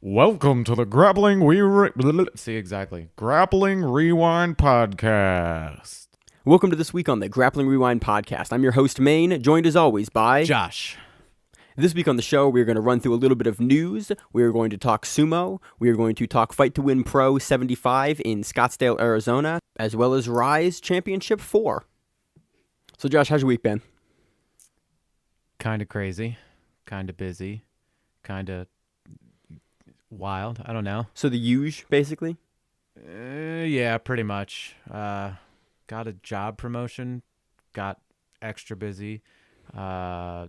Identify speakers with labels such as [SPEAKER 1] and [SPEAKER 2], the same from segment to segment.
[SPEAKER 1] Welcome to the Grappling Rewind Podcast.
[SPEAKER 2] Welcome to this week on the Grappling Rewind Podcast. I'm your host, Maine, joined as always by
[SPEAKER 1] Josh.
[SPEAKER 2] This week on the show, we're going to run through a little bit of news. We're going to talk Sumo. We are going to talk Fight to Win Pro 75 in Scottsdale, Arizona, as well as Rise Championship 4. So, Josh, how's your week been?
[SPEAKER 1] Kind of crazy, kind of busy, kind of wild. I don't know.
[SPEAKER 2] So the huge, basically?
[SPEAKER 1] Yeah, pretty much. Got a job promotion, got extra busy,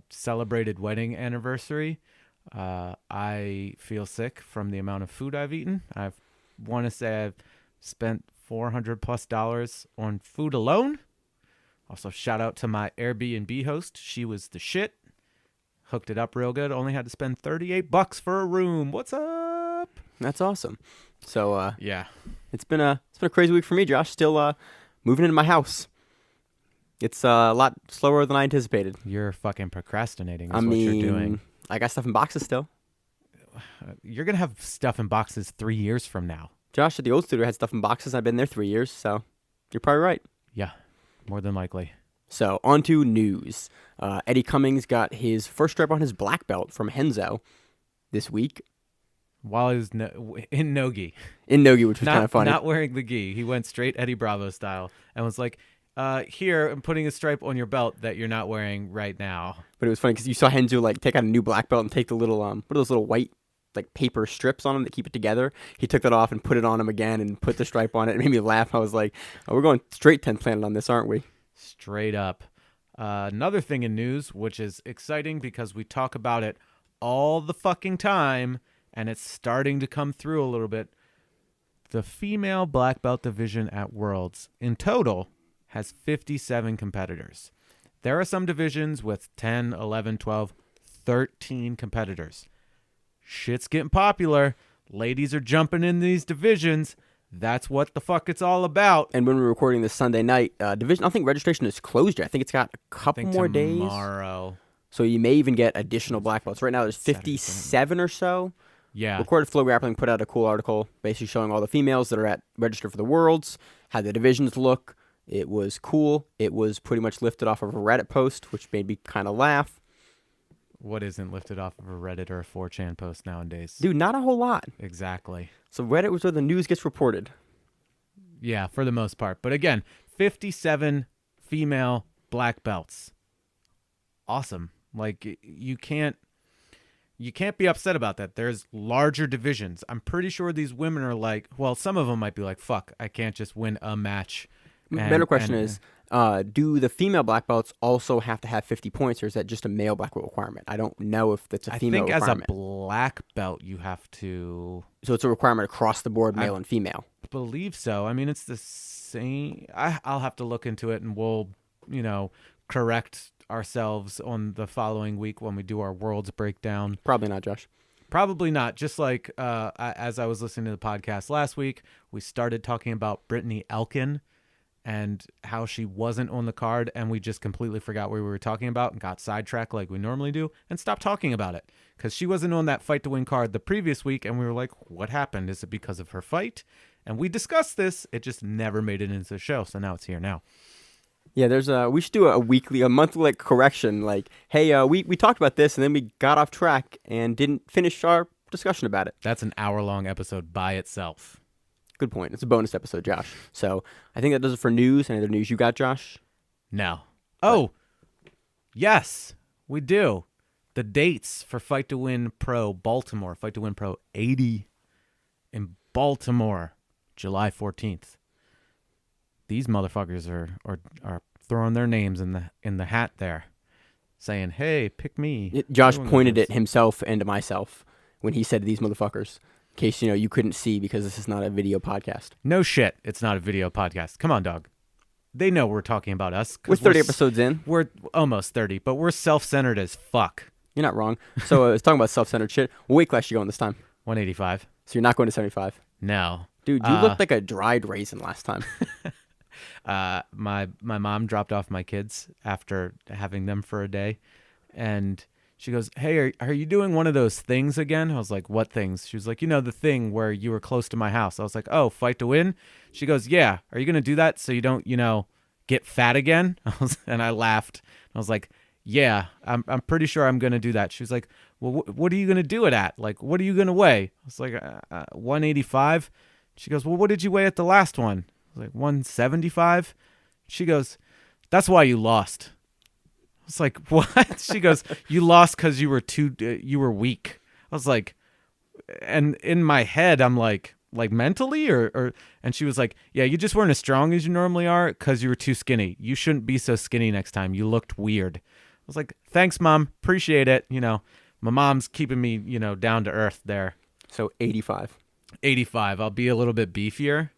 [SPEAKER 1] celebrated wedding anniversary. I feel sick from the amount of food I've eaten. I want to say I've spent $400+ on food alone. Also, shout out to my Airbnb host. She was the shit. Hooked it up real good. Only had to spend $38 for a room. What's up?
[SPEAKER 2] That's awesome. So,
[SPEAKER 1] yeah,
[SPEAKER 2] it's been a crazy week for me, Josh. Still moving into my house. It's a lot slower than I anticipated.
[SPEAKER 1] You're fucking procrastinating. What you're doing.
[SPEAKER 2] I got stuff in boxes still.
[SPEAKER 1] You're gonna have stuff in boxes 3 years from now.
[SPEAKER 2] Josh at the old studio had stuff in boxes. I've been there 3 years, so you're probably right.
[SPEAKER 1] Yeah, more than likely.
[SPEAKER 2] So, on to news. Eddie Cummings got his first stripe on his black belt from Henzo this week.
[SPEAKER 1] While he was in no gi.
[SPEAKER 2] In no gi, which was kind of funny.
[SPEAKER 1] Not wearing the gi. He went straight Eddie Bravo style and was like, here, I'm putting a stripe on your belt that you're not wearing right now.
[SPEAKER 2] But it was funny because you saw Henzo like take out a new black belt and take the little, what are those little white like paper strips on them that keep it together? He took that off and put it on him again and put the stripe on it. It made me laugh. I was like, oh, we're going straight 10th Planet on this, aren't we?
[SPEAKER 1] Straight up. Another thing in news, which is exciting because we talk about it all the fucking time, and it's starting to come through a little bit. The female black belt division at Worlds in total has 57 competitors. There are some divisions with 10, 11, 12, 13 competitors. Shit's getting popular. Ladies are jumping in these divisions. That's what the fuck it's all about.
[SPEAKER 2] And when we're recording this Sunday night, division, I don't think registration is closed yet. I think it's got a couple more days.
[SPEAKER 1] Tomorrow.
[SPEAKER 2] So you may even get additional black belts. Right now there's 57 or so.
[SPEAKER 1] Yeah.
[SPEAKER 2] Recorded Flow Grappling put out a cool article basically showing all the females that are registered for the Worlds, how the divisions look. It was cool. It was pretty much lifted off of a Reddit post, which made me kind of laugh.
[SPEAKER 1] What isn't lifted off of a Reddit or a 4chan post nowadays?
[SPEAKER 2] Dude, not a whole lot.
[SPEAKER 1] Exactly.
[SPEAKER 2] So Reddit was where the news gets reported.
[SPEAKER 1] Yeah, for the most part. But again, 57 female black belts. Awesome. Like, you can't be upset about that. There's larger divisions. I'm pretty sure these women are like, well, some of them might be like, fuck, I can't just win a match.
[SPEAKER 2] Better question is, do the female black belts also have to have 50 points, or is that just a male black belt requirement? I don't know if that's a female requirement.
[SPEAKER 1] I think as a black belt, you have to...
[SPEAKER 2] So it's a requirement across the board, male and female?
[SPEAKER 1] I believe so. I mean, it's the same... I'll have to look into it, and we'll, correct ourselves on the following week when we do our Worlds breakdown.
[SPEAKER 2] Probably not, Josh.
[SPEAKER 1] Probably not. Just like as I was listening to the podcast last week, we started talking about Brittany Elkin and how she wasn't on the card, and we just completely forgot what we were talking about and got sidetracked like we normally do and stopped talking about it because she wasn't on that Fight to Win card the previous week, and we were like, what happened? Is it because of her fight? And we discussed this. It just never made it into the show, so now it's here now.
[SPEAKER 2] Yeah, we should do a monthly like correction, like, hey, we talked about this, and then we got off track and didn't finish our discussion about it.
[SPEAKER 1] That's an hour-long episode by itself.
[SPEAKER 2] Good point. It's a bonus episode, Josh. So I think that does it for news. Any other news you got, Josh?
[SPEAKER 1] No. Oh, yes, we do. The dates for Fight to Win Pro Baltimore, Fight to Win Pro 80 in Baltimore, July 14th. These motherfuckers are throwing their names in the hat there, saying, "Hey, pick me."
[SPEAKER 2] Josh pointed at himself and to myself when he said these motherfuckers. In case you couldn't see because this is not a video podcast.
[SPEAKER 1] No shit, it's not a video podcast. Come on, dog. They know we're talking about us.
[SPEAKER 2] We're 30 episodes in.
[SPEAKER 1] We're almost 30, but we're self-centered as fuck.
[SPEAKER 2] You're not wrong. So I was talking about self-centered shit. What weight class you going this time?
[SPEAKER 1] 185.
[SPEAKER 2] So you're not going to 75?
[SPEAKER 1] No.
[SPEAKER 2] Dude, you looked like a dried raisin last time.
[SPEAKER 1] My mom dropped off my kids after having them for a day, and She goes, hey, are you doing one of those things again? I was like, what things? She was like, the thing where you were close to my house. I was like, oh, fight to win? She goes, yeah. Are you going to do that so you don't, get fat again? And I laughed. I was like, yeah, I'm pretty sure I'm going to do that. She was like, well, what are you going to do it at? Like, what are you going to weigh? I was like, 185. She goes, well, what did you weigh at the last one? I was like, 175. She goes, that's why you lost. I was like, what? She goes, you lost because you were weak. I was like, and in my head, I'm like mentally or, and she was like, yeah, you just weren't as strong as you normally are because you were too skinny. You shouldn't be so skinny next time. You looked weird. I was like, thanks, Mom. Appreciate it. My mom's keeping me, down to earth there.
[SPEAKER 2] So 85.
[SPEAKER 1] 85. I'll be a little bit beefier.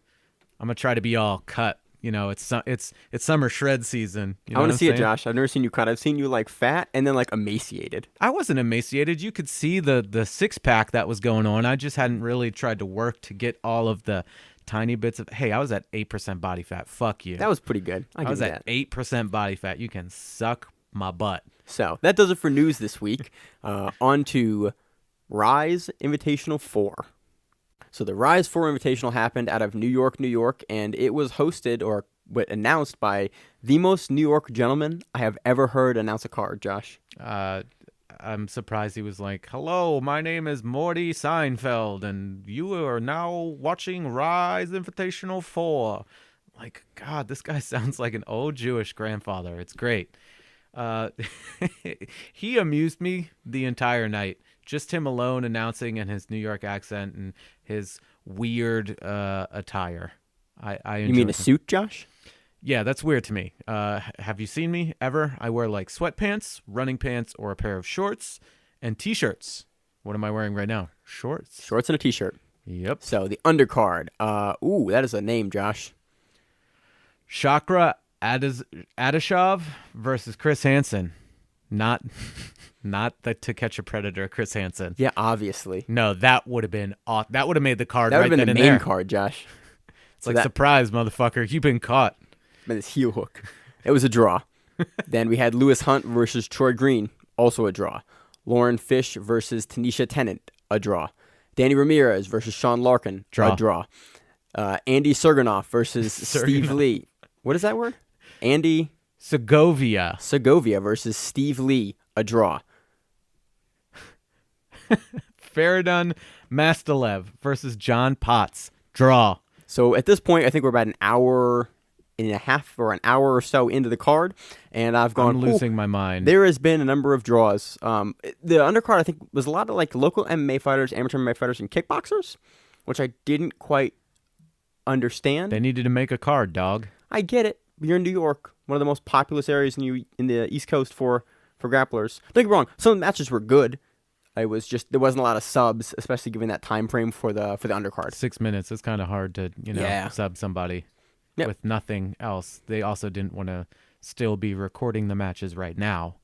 [SPEAKER 1] I'm going to try to be all cut. It's summer shred season.
[SPEAKER 2] I want to see it, Josh. I've never seen you cut. I've seen you like fat and then like emaciated.
[SPEAKER 1] I wasn't emaciated. You could see the six pack that was going on. I just hadn't really tried to work to get all of the tiny bits of. Hey, I was at 8% body fat. Fuck you.
[SPEAKER 2] That was pretty good.
[SPEAKER 1] I was at 8% body fat. You can suck my butt.
[SPEAKER 2] So that does it for news this week. On to Rise Invitational 4. So the Rise 4 Invitational happened out of New York, and it was hosted or announced by the most New York gentleman I have ever heard announce a card, Josh.
[SPEAKER 1] I'm surprised he was like, hello, my name is Morty Seinfeld, and you are now watching Rise Invitational 4. Like, God, this guy sounds like an old Jewish grandfather. It's great. He amused me the entire night. Just him alone announcing in his New York accent and his weird attire. I
[SPEAKER 2] You mean a suit, Josh?
[SPEAKER 1] Yeah, that's weird to me. Have you seen me ever? I wear like sweatpants, running pants, or a pair of shorts and T-shirts. What am I wearing right now? Shorts.
[SPEAKER 2] Shorts and a T-shirt.
[SPEAKER 1] Yep.
[SPEAKER 2] So the undercard. That is a name, Josh.
[SPEAKER 1] Chakra Adashov versus Chris Hansen. Not the To Catch a Predator, Chris Hansen.
[SPEAKER 2] Yeah, obviously.
[SPEAKER 1] No, that would have been awesome. That would have made the card
[SPEAKER 2] that
[SPEAKER 1] right
[SPEAKER 2] would have
[SPEAKER 1] then
[SPEAKER 2] been
[SPEAKER 1] and
[SPEAKER 2] the main
[SPEAKER 1] there.
[SPEAKER 2] card, Josh.
[SPEAKER 1] It's like, surprise, motherfucker. You've been caught.
[SPEAKER 2] By this heel hook. It was a draw. Then we had Lewis Hunt versus Troy Green, also a draw. Lauren Fish versus Tanisha Tennant, a draw. Danny Ramirez versus Sean Larkin, a draw. Andy Serganoff versus Steve Lee. What is that word? Andy
[SPEAKER 1] Segovia
[SPEAKER 2] versus Steve Lee, a draw.
[SPEAKER 1] Faradun Mastalev versus John Potts, draw.
[SPEAKER 2] So at this point, I think we're about an hour and a half or an hour or so into the card, and I've gone.
[SPEAKER 1] I'm losing my mind.
[SPEAKER 2] There has been a number of draws. The undercard, I think, was a lot of like local MMA fighters, amateur MMA fighters, and kickboxers, which I didn't quite understand.
[SPEAKER 1] They needed to make a card, dog.
[SPEAKER 2] I get it. You're in New York, one of the most populous areas in the East Coast for grapplers. Don't get me wrong, some of the matches were good. It was just there wasn't a lot of subs, especially given that time frame for the undercard.
[SPEAKER 1] 6 minutes. It's kind of hard to sub somebody with nothing else. They also didn't want to still be recording the matches right now.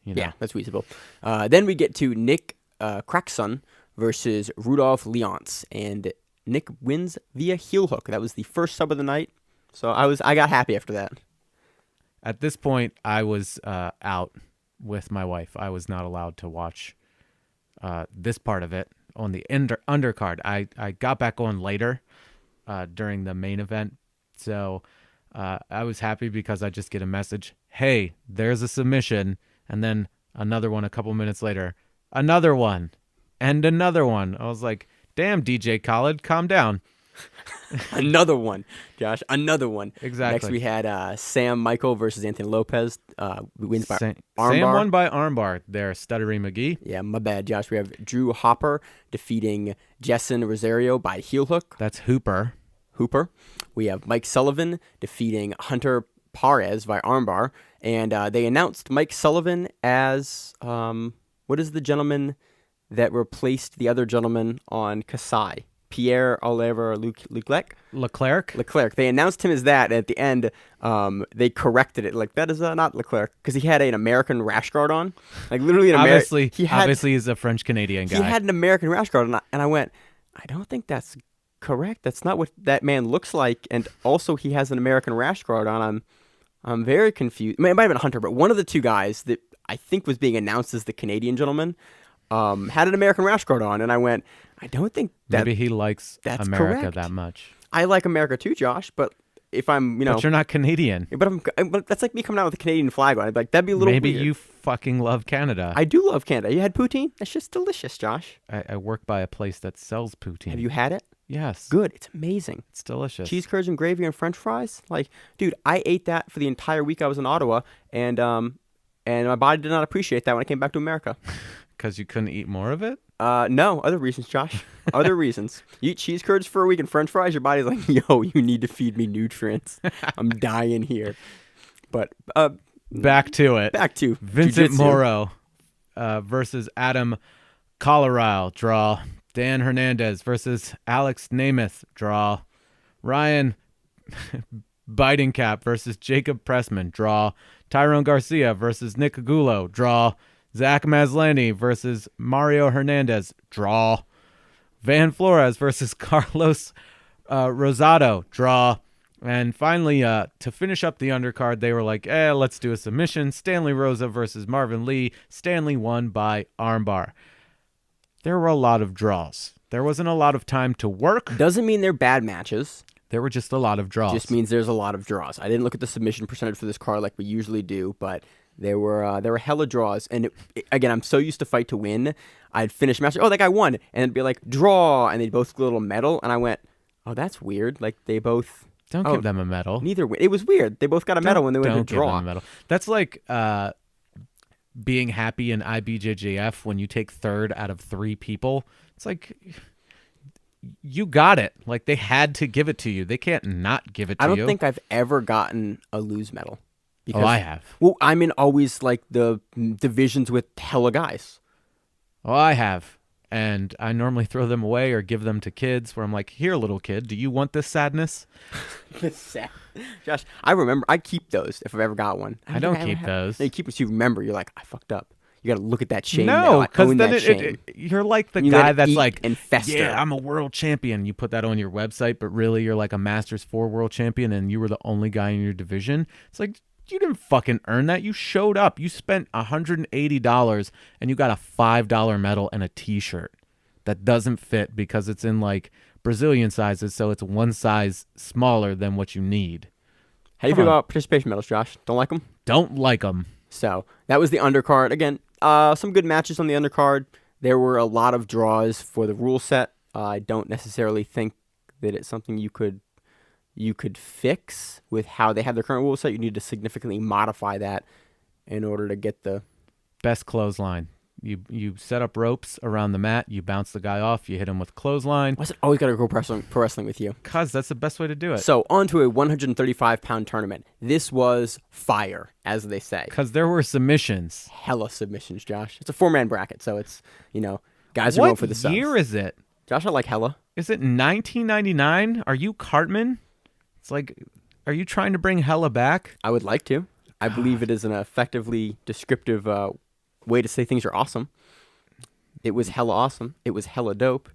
[SPEAKER 2] Yeah, that's reasonable. Then we get to Nick Crackson versus Rudolph Leonce, and Nick wins via heel hook. That was the first sub of the night. So I got happy after that.
[SPEAKER 1] At this point, I was out with my wife. I was not allowed to watch this part of it on the undercard. I got back on later during the main event. So I was happy because I just get a message, hey, there's a submission. And then another one a couple minutes later, another one, and another one. I was like, damn, DJ Khaled, calm down.
[SPEAKER 2] Another one, Josh. Another one.
[SPEAKER 1] Exactly.
[SPEAKER 2] Next we had Sam Michael versus Anthony Lopez. Wins by armbar.
[SPEAKER 1] Sam won by armbar there, Stuttery McGee.
[SPEAKER 2] Yeah, my bad, Josh. We have Drew Hopper defeating Jessen Rosario by heel hook.
[SPEAKER 1] That's Hooper.
[SPEAKER 2] We have Mike Sullivan defeating Hunter Perez by armbar. And they announced Mike Sullivan as, what is the gentleman that replaced the other gentleman on Kasai? Pierre-Olivier Leclerc. They announced him as that, and at the end, they corrected it. Like, that is not Leclerc, because he had an American rash guard on. Like, literally
[SPEAKER 1] obviously he's a French-Canadian guy.
[SPEAKER 2] He had an American rash guard on, and I went, I don't think that's correct. That's not what that man looks like, and also he has an American rash guard on. I'm very confused. It might have been Hunter, but one of the two guys that I think was being announced as the Canadian gentleman, had an American rash guard on, and I went, I don't think
[SPEAKER 1] Maybe he likes
[SPEAKER 2] that's
[SPEAKER 1] America
[SPEAKER 2] correct.
[SPEAKER 1] that much.
[SPEAKER 2] I like America too, Josh, but if I'm,
[SPEAKER 1] But you're not Canadian.
[SPEAKER 2] but that's like me coming out with a Canadian flag on. I'd be like, that'd be a little
[SPEAKER 1] Maybe
[SPEAKER 2] weird.
[SPEAKER 1] you fucking love Canada.
[SPEAKER 2] I do love Canada. You had poutine? That's just delicious, Josh.
[SPEAKER 1] I work by a place that sells poutine.
[SPEAKER 2] Have you had it?
[SPEAKER 1] Yes.
[SPEAKER 2] Good. It's amazing.
[SPEAKER 1] It's delicious.
[SPEAKER 2] Cheese curds and gravy and French fries. Like, dude, I ate that for the entire week I was in Ottawa, and my body did not appreciate that when I came back to America.
[SPEAKER 1] Because you couldn't eat more of it?
[SPEAKER 2] No, other reasons, Josh. Other reasons. You eat cheese curds for a week and French fries, your body's like, yo, you need to feed me nutrients. I'm dying here. But
[SPEAKER 1] back to it.
[SPEAKER 2] back to
[SPEAKER 1] Vincent
[SPEAKER 2] jiu-jitsu.
[SPEAKER 1] Morrow versus Adam Colorado, draw. Dan Hernandez versus Alex Namath, draw. Ryan Biting Cap versus Jacob Pressman, draw. Tyrone Garcia versus Nick Agulo, draw. Zach Maslany versus Mario Hernandez, draw. Van Flores versus Carlos Rosado, draw. And finally, to finish up the undercard, they were like, let's do a submission. Stanley Rosa versus Marvin Lee. Stanley won by armbar. There were a lot of draws. There wasn't a lot of time to work.
[SPEAKER 2] Doesn't mean they're bad matches.
[SPEAKER 1] There were just a lot of draws.
[SPEAKER 2] Just means there's a lot of draws. I didn't look at the submission percentage for this card like we usually do, but there were hella draws. And again, I'm so used to fight to win. I'd finish a match, oh, that guy won, and it'd be like draw, and they'd both get a little medal, and I went, oh, that's weird. Like they both
[SPEAKER 1] Don't give them a medal.
[SPEAKER 2] neither win. It was weird. They both got a medal when they went to
[SPEAKER 1] Don't give
[SPEAKER 2] draw.
[SPEAKER 1] them a medal. That's like being happy in IBJJF when you take third out of 3 people. It's like you got it. Like they had to give it to you. They can't not give it to you.
[SPEAKER 2] I don't think I've ever gotten a lose medal.
[SPEAKER 1] Oh, I have.
[SPEAKER 2] Well, I'm in always like the divisions with hella guys.
[SPEAKER 1] Oh, I have. And I normally throw them away or give them to kids where I'm like, here, little kid, do you want this sadness?
[SPEAKER 2] Josh, I remember. I keep those if I've ever got one.
[SPEAKER 1] I don't keep those.
[SPEAKER 2] No, you keep them so you remember. You're like, I fucked up. You got to look at that shame.
[SPEAKER 1] No,
[SPEAKER 2] because
[SPEAKER 1] then you're like the
[SPEAKER 2] you
[SPEAKER 1] guy
[SPEAKER 2] let it
[SPEAKER 1] that's
[SPEAKER 2] eat
[SPEAKER 1] like,
[SPEAKER 2] and fester.
[SPEAKER 1] yeah, I'm a world champion. You put that on your website, but really you're like a Masters 4 world champion and you were the only guy in your division. It's like, you didn't fucking earn that. You showed up. You spent $180 and you got a $5 medal and a t-shirt that doesn't fit because it's in like Brazilian sizes, so it's one size smaller than what you need.
[SPEAKER 2] How do you feel about participation medals, Josh? Don't like them?
[SPEAKER 1] Don't like them.
[SPEAKER 2] So that was the undercard. Again, some good matches on the undercard. There were a lot of draws for the rule set. I don't necessarily think that it's something you could fix with how they have their current rule set. You need to significantly modify that in order to get the
[SPEAKER 1] best clothesline. You set up ropes around the mat. You bounce the guy off. You hit him with clothesline.
[SPEAKER 2] Why's it always got to go pro wrestling with you?
[SPEAKER 1] Because that's the best way to do it.
[SPEAKER 2] So on to a 135-pound tournament. This was fire, as they say.
[SPEAKER 1] Because there were submissions.
[SPEAKER 2] Hella submissions, Josh. It's a 4-man bracket, so it's, guys are going for the subs.
[SPEAKER 1] What year is it?
[SPEAKER 2] Josh, I like hella.
[SPEAKER 1] Is it 1999? Are you Cartman? It's like, are you trying to bring hella back?
[SPEAKER 2] I would like to. I believe it is an effectively descriptive way to say things are awesome. It was hella awesome. It was hella dope.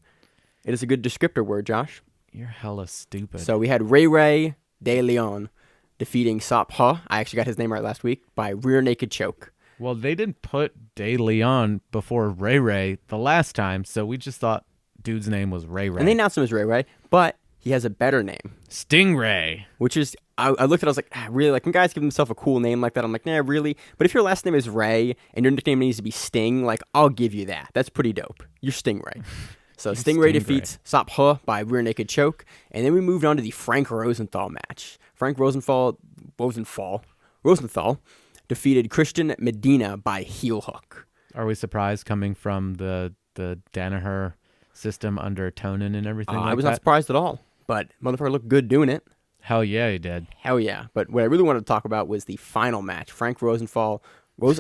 [SPEAKER 2] It is a good descriptor word, Josh.
[SPEAKER 1] You're hella stupid.
[SPEAKER 2] So we had Ray De Leon defeating Sop Ha. I actually got his name right last week by rear naked choke.
[SPEAKER 1] Well, they didn't put De Leon before Ray the last time, so we just thought dude's name was Ray.
[SPEAKER 2] And they announced him as Ray, but he has a better name.
[SPEAKER 1] Stingray.
[SPEAKER 2] Which is, I looked at it, I was like, really? Like, when guys give themselves a cool name like that, I'm like, nah, really? But if your last name is Ray and your nickname needs to be Sting, like, I'll give you that. That's pretty dope. You're Stingray. So Stingray defeats Sop Ha by rear naked choke. And then we moved on to the Frank Rosenthal match. Frank Rosenthal defeated Christian Medina by heel hook.
[SPEAKER 1] Are we surprised coming from the Danaher system under Tonin and everything like
[SPEAKER 2] I was
[SPEAKER 1] that?
[SPEAKER 2] not surprised at all. But motherfucker looked good doing it.
[SPEAKER 1] Hell yeah, he did.
[SPEAKER 2] Hell yeah. But what I really wanted to talk about was the final match. Frank Rosenthal. There's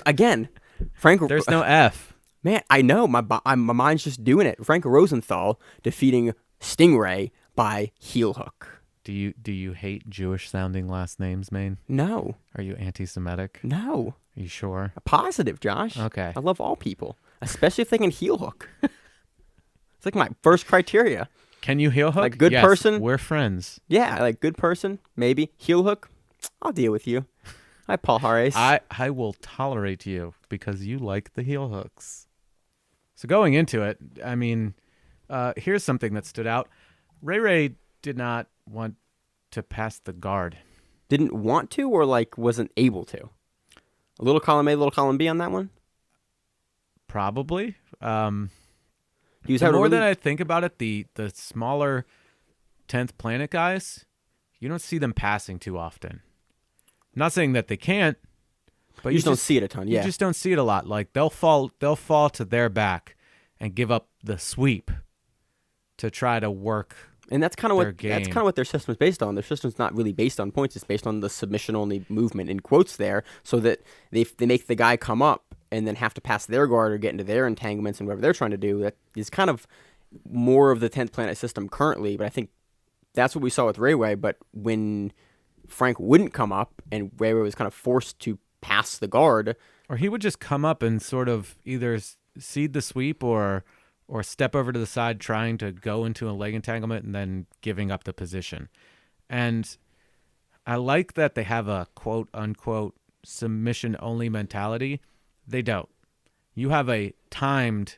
[SPEAKER 1] no F.
[SPEAKER 2] Man, I know. My mind's just doing it. Frank Rosenthal defeating Stingray by heel hook.
[SPEAKER 1] Do you hate Jewish sounding last names, Maine?
[SPEAKER 2] No.
[SPEAKER 1] Are you anti-Semitic?
[SPEAKER 2] No.
[SPEAKER 1] Are you sure?
[SPEAKER 2] Positive, Josh.
[SPEAKER 1] Okay.
[SPEAKER 2] I love all people, especially if they can heel hook. It's like my first criteria.
[SPEAKER 1] Can you heel hook?
[SPEAKER 2] Like good
[SPEAKER 1] yes,
[SPEAKER 2] person?
[SPEAKER 1] We're friends.
[SPEAKER 2] Yeah, like good person, maybe. Heel hook, I'll deal with you. Hi, Paul Harris.
[SPEAKER 1] I will tolerate you because you like the heel hooks. So going into it, I mean, here's something that stood out. Ray did not want to pass the guard.
[SPEAKER 2] Didn't want to, or like wasn't able to? A little column A, little column B on that one?
[SPEAKER 1] Probably.
[SPEAKER 2] He was
[SPEAKER 1] The
[SPEAKER 2] having
[SPEAKER 1] more
[SPEAKER 2] a really...
[SPEAKER 1] that I think about it, the smaller 10th Planet guys, you don't see them passing too often. I'm not saying that they can't, but
[SPEAKER 2] you just don't see it a ton. Yeah,
[SPEAKER 1] you just don't see it a lot. Like they'll fall to their back and give up the sweep to try to work.
[SPEAKER 2] and that's kind of
[SPEAKER 1] their
[SPEAKER 2] what
[SPEAKER 1] game.
[SPEAKER 2] that's kind of what their system is based on. Their system's not really based on points; it's based on the submission only movement in quotes there, so that they make the guy come up and then have to pass their guard or get into their entanglements and whatever they're trying to do. That is kind of more of the 10th Planet system currently, but I think that's what we saw with Rayway. But when Frank wouldn't come up and Rayway was kind of forced to pass the guard,
[SPEAKER 1] Or he would just come up and sort of either seed the sweep or step over to the side trying to go into a leg entanglement and then giving up the position. And I like that they have a quote unquote submission only mentality. They don't. You have a timed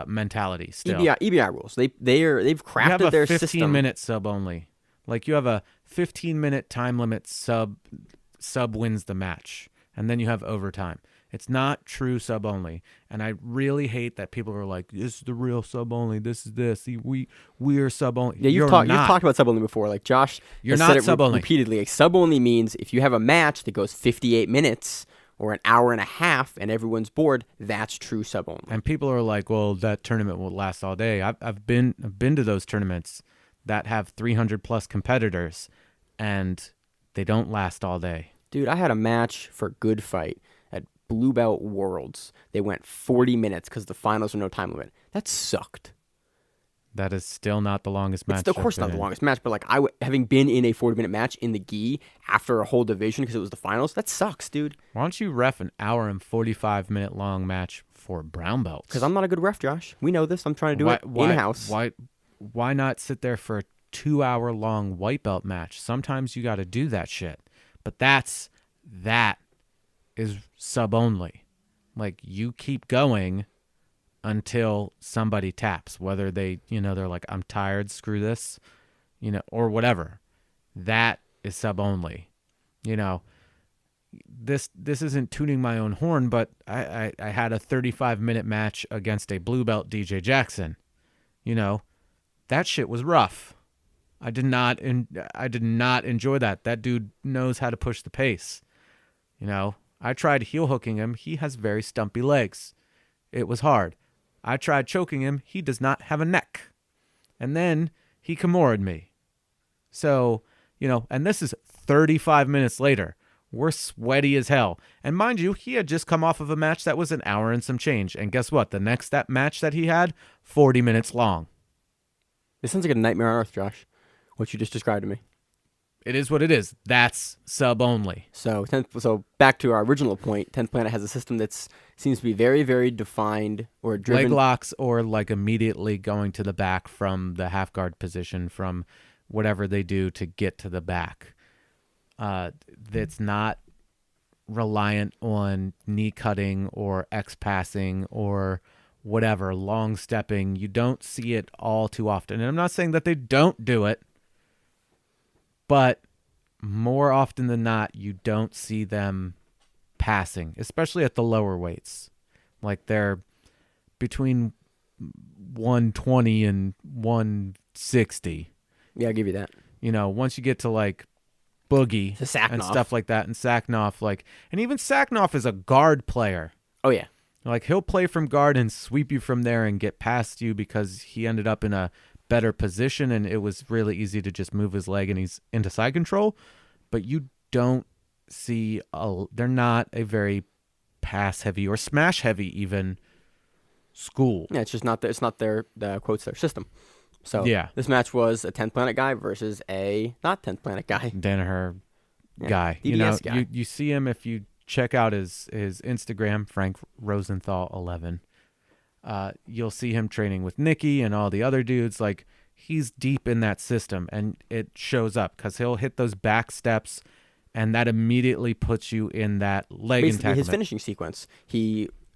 [SPEAKER 1] mentality still.
[SPEAKER 2] EBI rules. They've crafted their system.
[SPEAKER 1] You have a 15-minute sub only. Like you have a 15-minute time limit sub wins the match. And then you have overtime. It's not true sub only. And I really hate that people are like, this is the real sub only. This is this. We are sub only.
[SPEAKER 2] Yeah, you've talked about sub only before. Like Josh
[SPEAKER 1] You're
[SPEAKER 2] has
[SPEAKER 1] not
[SPEAKER 2] said it
[SPEAKER 1] sub only.
[SPEAKER 2] repeatedly. Like, sub only means if you have a match that goes 58 minutes or an hour and a half and everyone's bored, that's true sub only.
[SPEAKER 1] And people are like, well, that tournament will last all day. I've been to those tournaments that have 300 plus competitors and they don't last all day.
[SPEAKER 2] Dude, I had a match for Good Fight at Blue Belt Worlds. They went 40 minutes because the finals were no time limit. That sucked.
[SPEAKER 1] That is still not the longest match.
[SPEAKER 2] It's of course not the longest match, but like having been in a 40-minute match in the gi after a whole division because it was the finals, that sucks, dude.
[SPEAKER 1] Why don't you ref an hour and 45-minute long match for brown belts?
[SPEAKER 2] Because I'm not a good ref, Josh. We know this. I'm trying to do it in-house.
[SPEAKER 1] Why not sit there for a 2-hour-long white belt match? Sometimes you got to do that shit. But that is sub only. Like you keep going until somebody taps, whether they're like, I'm tired, screw this, or whatever. That is sub only. This isn't tooting my own horn, but I had a 35-minute match against a blue belt DJ Jackson. That shit was rough. I did not enjoy that. That dude knows how to push the pace. I tried heel hooking him. He has very stumpy legs. It was hard. I tried choking him. He does not have a neck. And then he Kimura'd me. So, and this is 35 minutes later. We're sweaty as hell. And mind you, he had just come off of a match that was an hour and some change. And guess what? That match that he had, 40 minutes long.
[SPEAKER 2] This sounds like a nightmare on earth, Josh, what you just described to me.
[SPEAKER 1] It is what it is. That's sub only.
[SPEAKER 2] So back to our original point, 10th Planet has a system that seems to be very, very defined or driven.
[SPEAKER 1] Leg locks or like immediately going to the back from the half guard position from whatever they do to get to the back. That's not reliant on knee cutting or X passing or whatever, long stepping. You don't see it all too often. And I'm not saying that they don't do it, but more often than not, you don't see them passing, especially at the lower weights. Like they're between 120 and 160.
[SPEAKER 2] Yeah, I'll give you that.
[SPEAKER 1] Once you get to like Boogie and stuff like that, and Sacknoff, and even Sacknoff is a guard player.
[SPEAKER 2] Oh, yeah.
[SPEAKER 1] Like he'll play from guard and sweep you from there and get past you because he ended up in a better position and it was really easy to just move his leg and he's into side control. But you don't see they're not a very pass heavy or smash heavy even school.
[SPEAKER 2] Yeah, it's just not their quotes their system. So
[SPEAKER 1] yeah,
[SPEAKER 2] this match was a 10th Planet guy versus a not 10th Planet guy.
[SPEAKER 1] Danaher guy.
[SPEAKER 2] DDS guy.
[SPEAKER 1] You see him if you check out his Instagram, Frank Rosenthal 11. You'll see him training with Nikki and all the other dudes. Like he's deep in that system and it shows up because he'll hit those back steps and that immediately puts you in that leg
[SPEAKER 2] Basically,
[SPEAKER 1] entanglement.
[SPEAKER 2] his finishing sequence.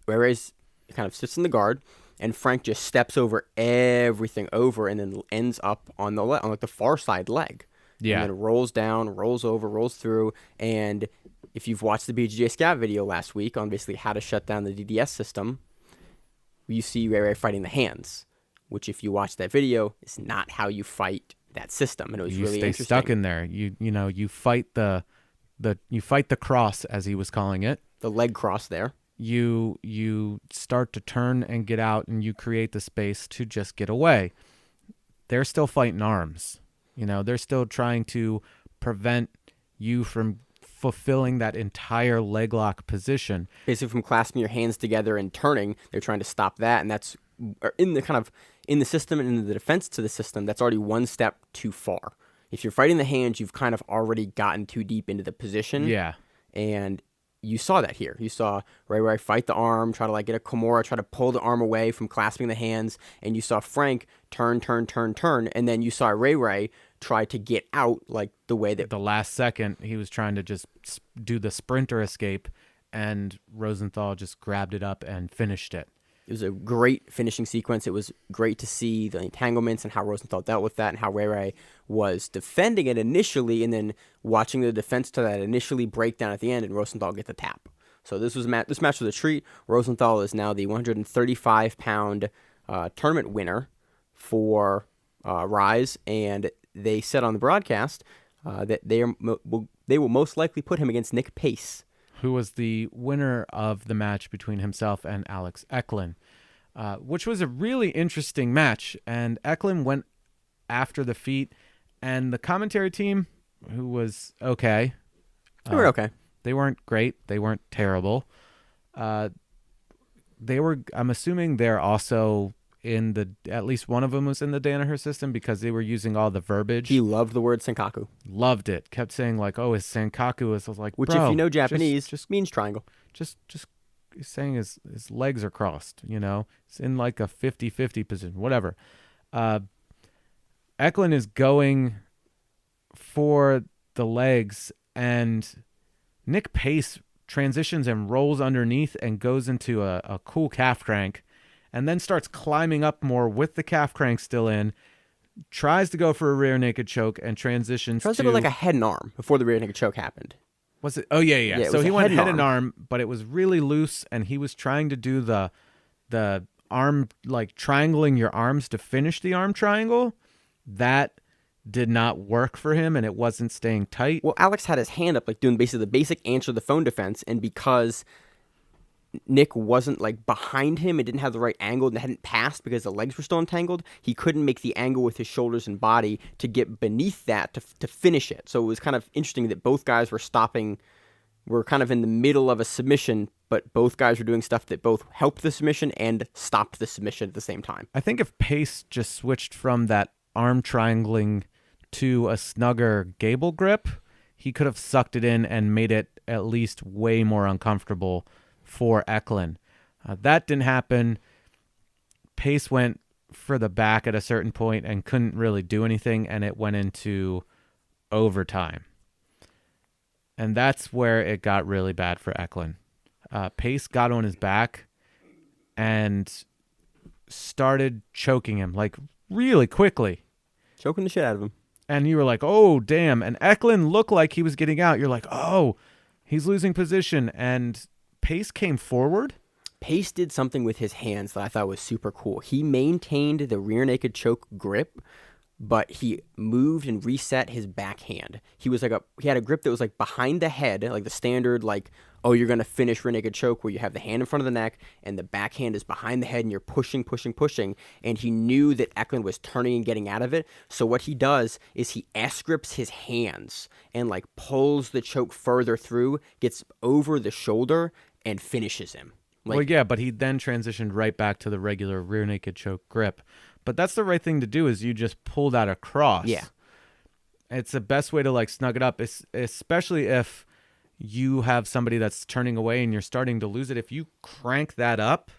[SPEAKER 2] Reyes kind of sits in the guard, and Frank just steps over everything over, and then ends up on the on like the far side leg.
[SPEAKER 1] Yeah.
[SPEAKER 2] And then rolls down, rolls over, rolls through. And if you've watched the BJJ Scout video last week on basically how to shut down the DDS system, you see Ray fighting the hands, which if you watch that video, is not how you fight that system. And it was really interesting.
[SPEAKER 1] You stay stuck in there. You fight you fight the cross, as he was calling it.
[SPEAKER 2] The leg cross there.
[SPEAKER 1] You start to turn and get out, and you create the space to just get away. They're still fighting arms. They're still trying to prevent you from fulfilling that entire leg lock position.
[SPEAKER 2] Basically from clasping your hands together and turning, they're trying to stop that. And that's in the system and in the defense to the system, that's already one step too far. If you're fighting the hands, you've kind of already gotten too deep into the position.
[SPEAKER 1] Yeah.
[SPEAKER 2] And you saw that here. You saw Ray fight the arm, try to get a Kimura, try to pull the arm away from clasping the hands, and you saw Frank turn, and then you saw Ray try to get out the way that...
[SPEAKER 1] The last second, he was trying to just do the sprinter escape, and Rosenthal just grabbed it up and finished it.
[SPEAKER 2] It was a great finishing sequence. It was great to see the entanglements and how Rosenthal dealt with that and how Ray was defending it initially and then watching the defense to that initially break down at the end and Rosenthal get the tap. So this match was a treat. Rosenthal is now the 135-pound tournament winner for Rise, and they said on the broadcast that they will most likely put him against Nick Pace,
[SPEAKER 1] who was the winner of the match between himself and Alex Eklund, which was a really interesting match. And Eklund went after the feet, and the commentary team, who was okay.
[SPEAKER 2] They were okay.
[SPEAKER 1] They weren't great. They weren't terrible. I'm assuming they're also at least one of them was in the Danaher system because they were using all the verbiage.
[SPEAKER 2] He loved the word Senkaku.
[SPEAKER 1] Loved it. Kept saying his Senkaku is
[SPEAKER 2] which, if you know Japanese, just means triangle.
[SPEAKER 1] Just he's saying his legs are crossed. It's in a 50-50 position. Whatever. Eklund is going for the legs, and Nick Pace transitions and rolls underneath and goes into a cool calf crank. And then starts climbing up more with the calf crank still in, tries to go for a rear naked choke, and transitions
[SPEAKER 2] to go a head and arm before the rear naked choke happened.
[SPEAKER 1] Was it? Oh, yeah. So he went head and arm, but it was really loose, and he was trying to do the arm, triangling your arms to finish the arm triangle. That did not work for him, and it wasn't staying tight.
[SPEAKER 2] Well, Alex had his hand up, doing basically the basic answer the phone defense, and because Nick wasn't behind him, it didn't have the right angle and it hadn't passed because the legs were still entangled, he couldn't make the angle with his shoulders and body to get beneath that to finish it. So it was kind of interesting that both guys were kind of in the middle of a submission, but both guys were doing stuff that both helped the submission and stopped the submission at the same time.
[SPEAKER 1] I think if Pace just switched from that arm triangling to a snugger gable grip, he could have sucked it in and made it at least way more uncomfortable for Eklund. That didn't happen. Pace went for the back at a certain point and couldn't really do anything, and it went into overtime. And that's where it got really bad for Eklund. Pace got on his back and started choking him really quickly.
[SPEAKER 2] Choking the shit out of him.
[SPEAKER 1] And you were like, oh, damn. And Eklund looked like he was getting out. You're like, oh, he's losing position. And Pace came forward.
[SPEAKER 2] Pace did something with his hands that I thought was super cool. He maintained the rear naked choke grip, but he moved and reset his backhand. He was he had a grip that was behind the head, the standard you're gonna finish rear naked choke where you have the hand in front of the neck and the backhand is behind the head and you're pushing. And he knew that Eklund was turning and getting out of it. So what he does is he S-grips his hands and pulls the choke further through, gets over the shoulder and finishes him.
[SPEAKER 1] Well, yeah, but he then transitioned right back to the regular rear naked choke grip. But that's the right thing to do is you just pull that across.
[SPEAKER 2] Yeah.
[SPEAKER 1] It's the best way to snug it up, especially if you have somebody that's turning away and you're starting to lose it. If you crank that up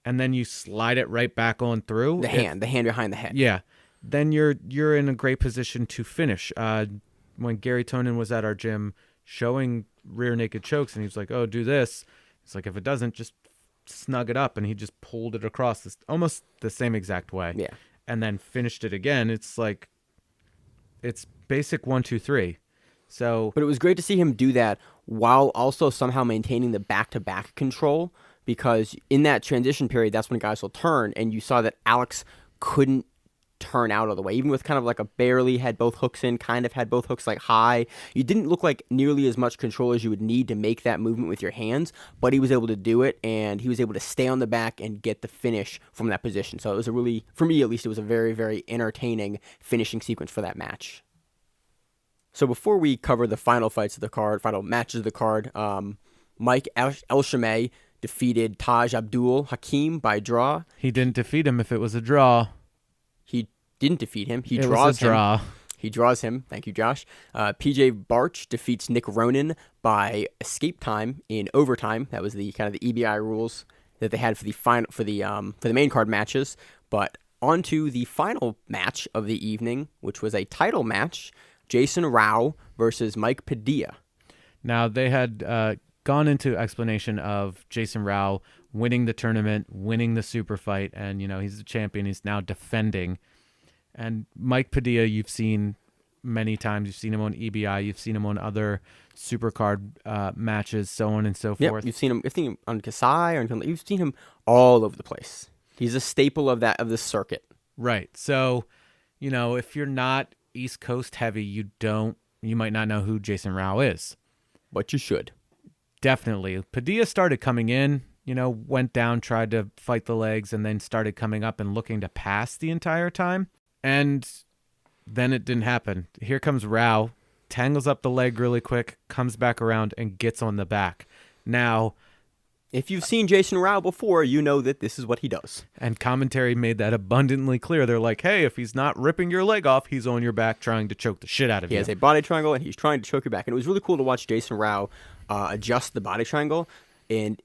[SPEAKER 1] and then you slide it right back on through.
[SPEAKER 2] The hand behind the head.
[SPEAKER 1] Yeah. Then you're in a great position to finish. when Gary Tonin was at our gym showing rear naked chokes, and he was like, "Oh, do this." It's like, if it doesn't, just snug it up, and he just pulled it across this almost the same exact way.
[SPEAKER 2] Yeah.
[SPEAKER 1] And then finished it again. It's like, it's basic 1, 2, 3. So,
[SPEAKER 2] But it was great to see him do that while also somehow maintaining the back-to-back control, because in that transition period, that's when guys will turn, and you saw that Alex couldn't turn out of the way, even with kind of like a barely had both hooks in, kind of had both hooks like high. You didn't look like nearly as much control as you would need to make that movement with your hands, but he was able to do it, and he was able to stay on the back and get the finish from that position. So it was a really, for me at least, it was a very, very entertaining finishing sequence for that match. So before we cover the final fights of the card, final matches of the card, Mike El-Shamay defeated Taj Abdul Hakim by draw.
[SPEAKER 1] he didn't defeat him if it was a draw.
[SPEAKER 2] He didn't defeat him. He
[SPEAKER 1] It
[SPEAKER 2] draws
[SPEAKER 1] was a draw.
[SPEAKER 2] him. He draws him. Thank you, Josh. PJ Barch defeats Nick Ronan by escape time in overtime. That was the kind of the EBI rules that they had for the final for the main card matches. But on to the final match of the evening, which was a title match. Jason Rao versus Mike Padilla.
[SPEAKER 1] Now, they had gone into explanation of Jason Rao winning the tournament, winning the super fight, and, he's the champion. He's now defending. And Mike Padilla, you've seen many times. You've seen him on EBI. You've seen him on other supercard matches, so on and so forth.
[SPEAKER 2] Yep, you've seen him on Kasai, you've seen him all over the place. He's a staple of this circuit.
[SPEAKER 1] Right. So, if you're not East Coast heavy, you might not know who Jason Rao is.
[SPEAKER 2] But you should.
[SPEAKER 1] Definitely. Padilla started coming in, went down, tried to fight the legs, and then started coming up and looking to pass the entire time. And then it didn't happen. Here comes Rao, tangles up the leg really quick, comes back around, and gets on the back. Now,
[SPEAKER 2] if you've seen Jason Rao before, you know that this is what he does.
[SPEAKER 1] And commentary made that abundantly clear. They're like, hey, if he's not ripping your leg off, he's on your back trying to choke the shit out of you.
[SPEAKER 2] He has a body triangle, and he's trying to choke your back. And it was really cool to watch Jason Rao adjust the body triangle. And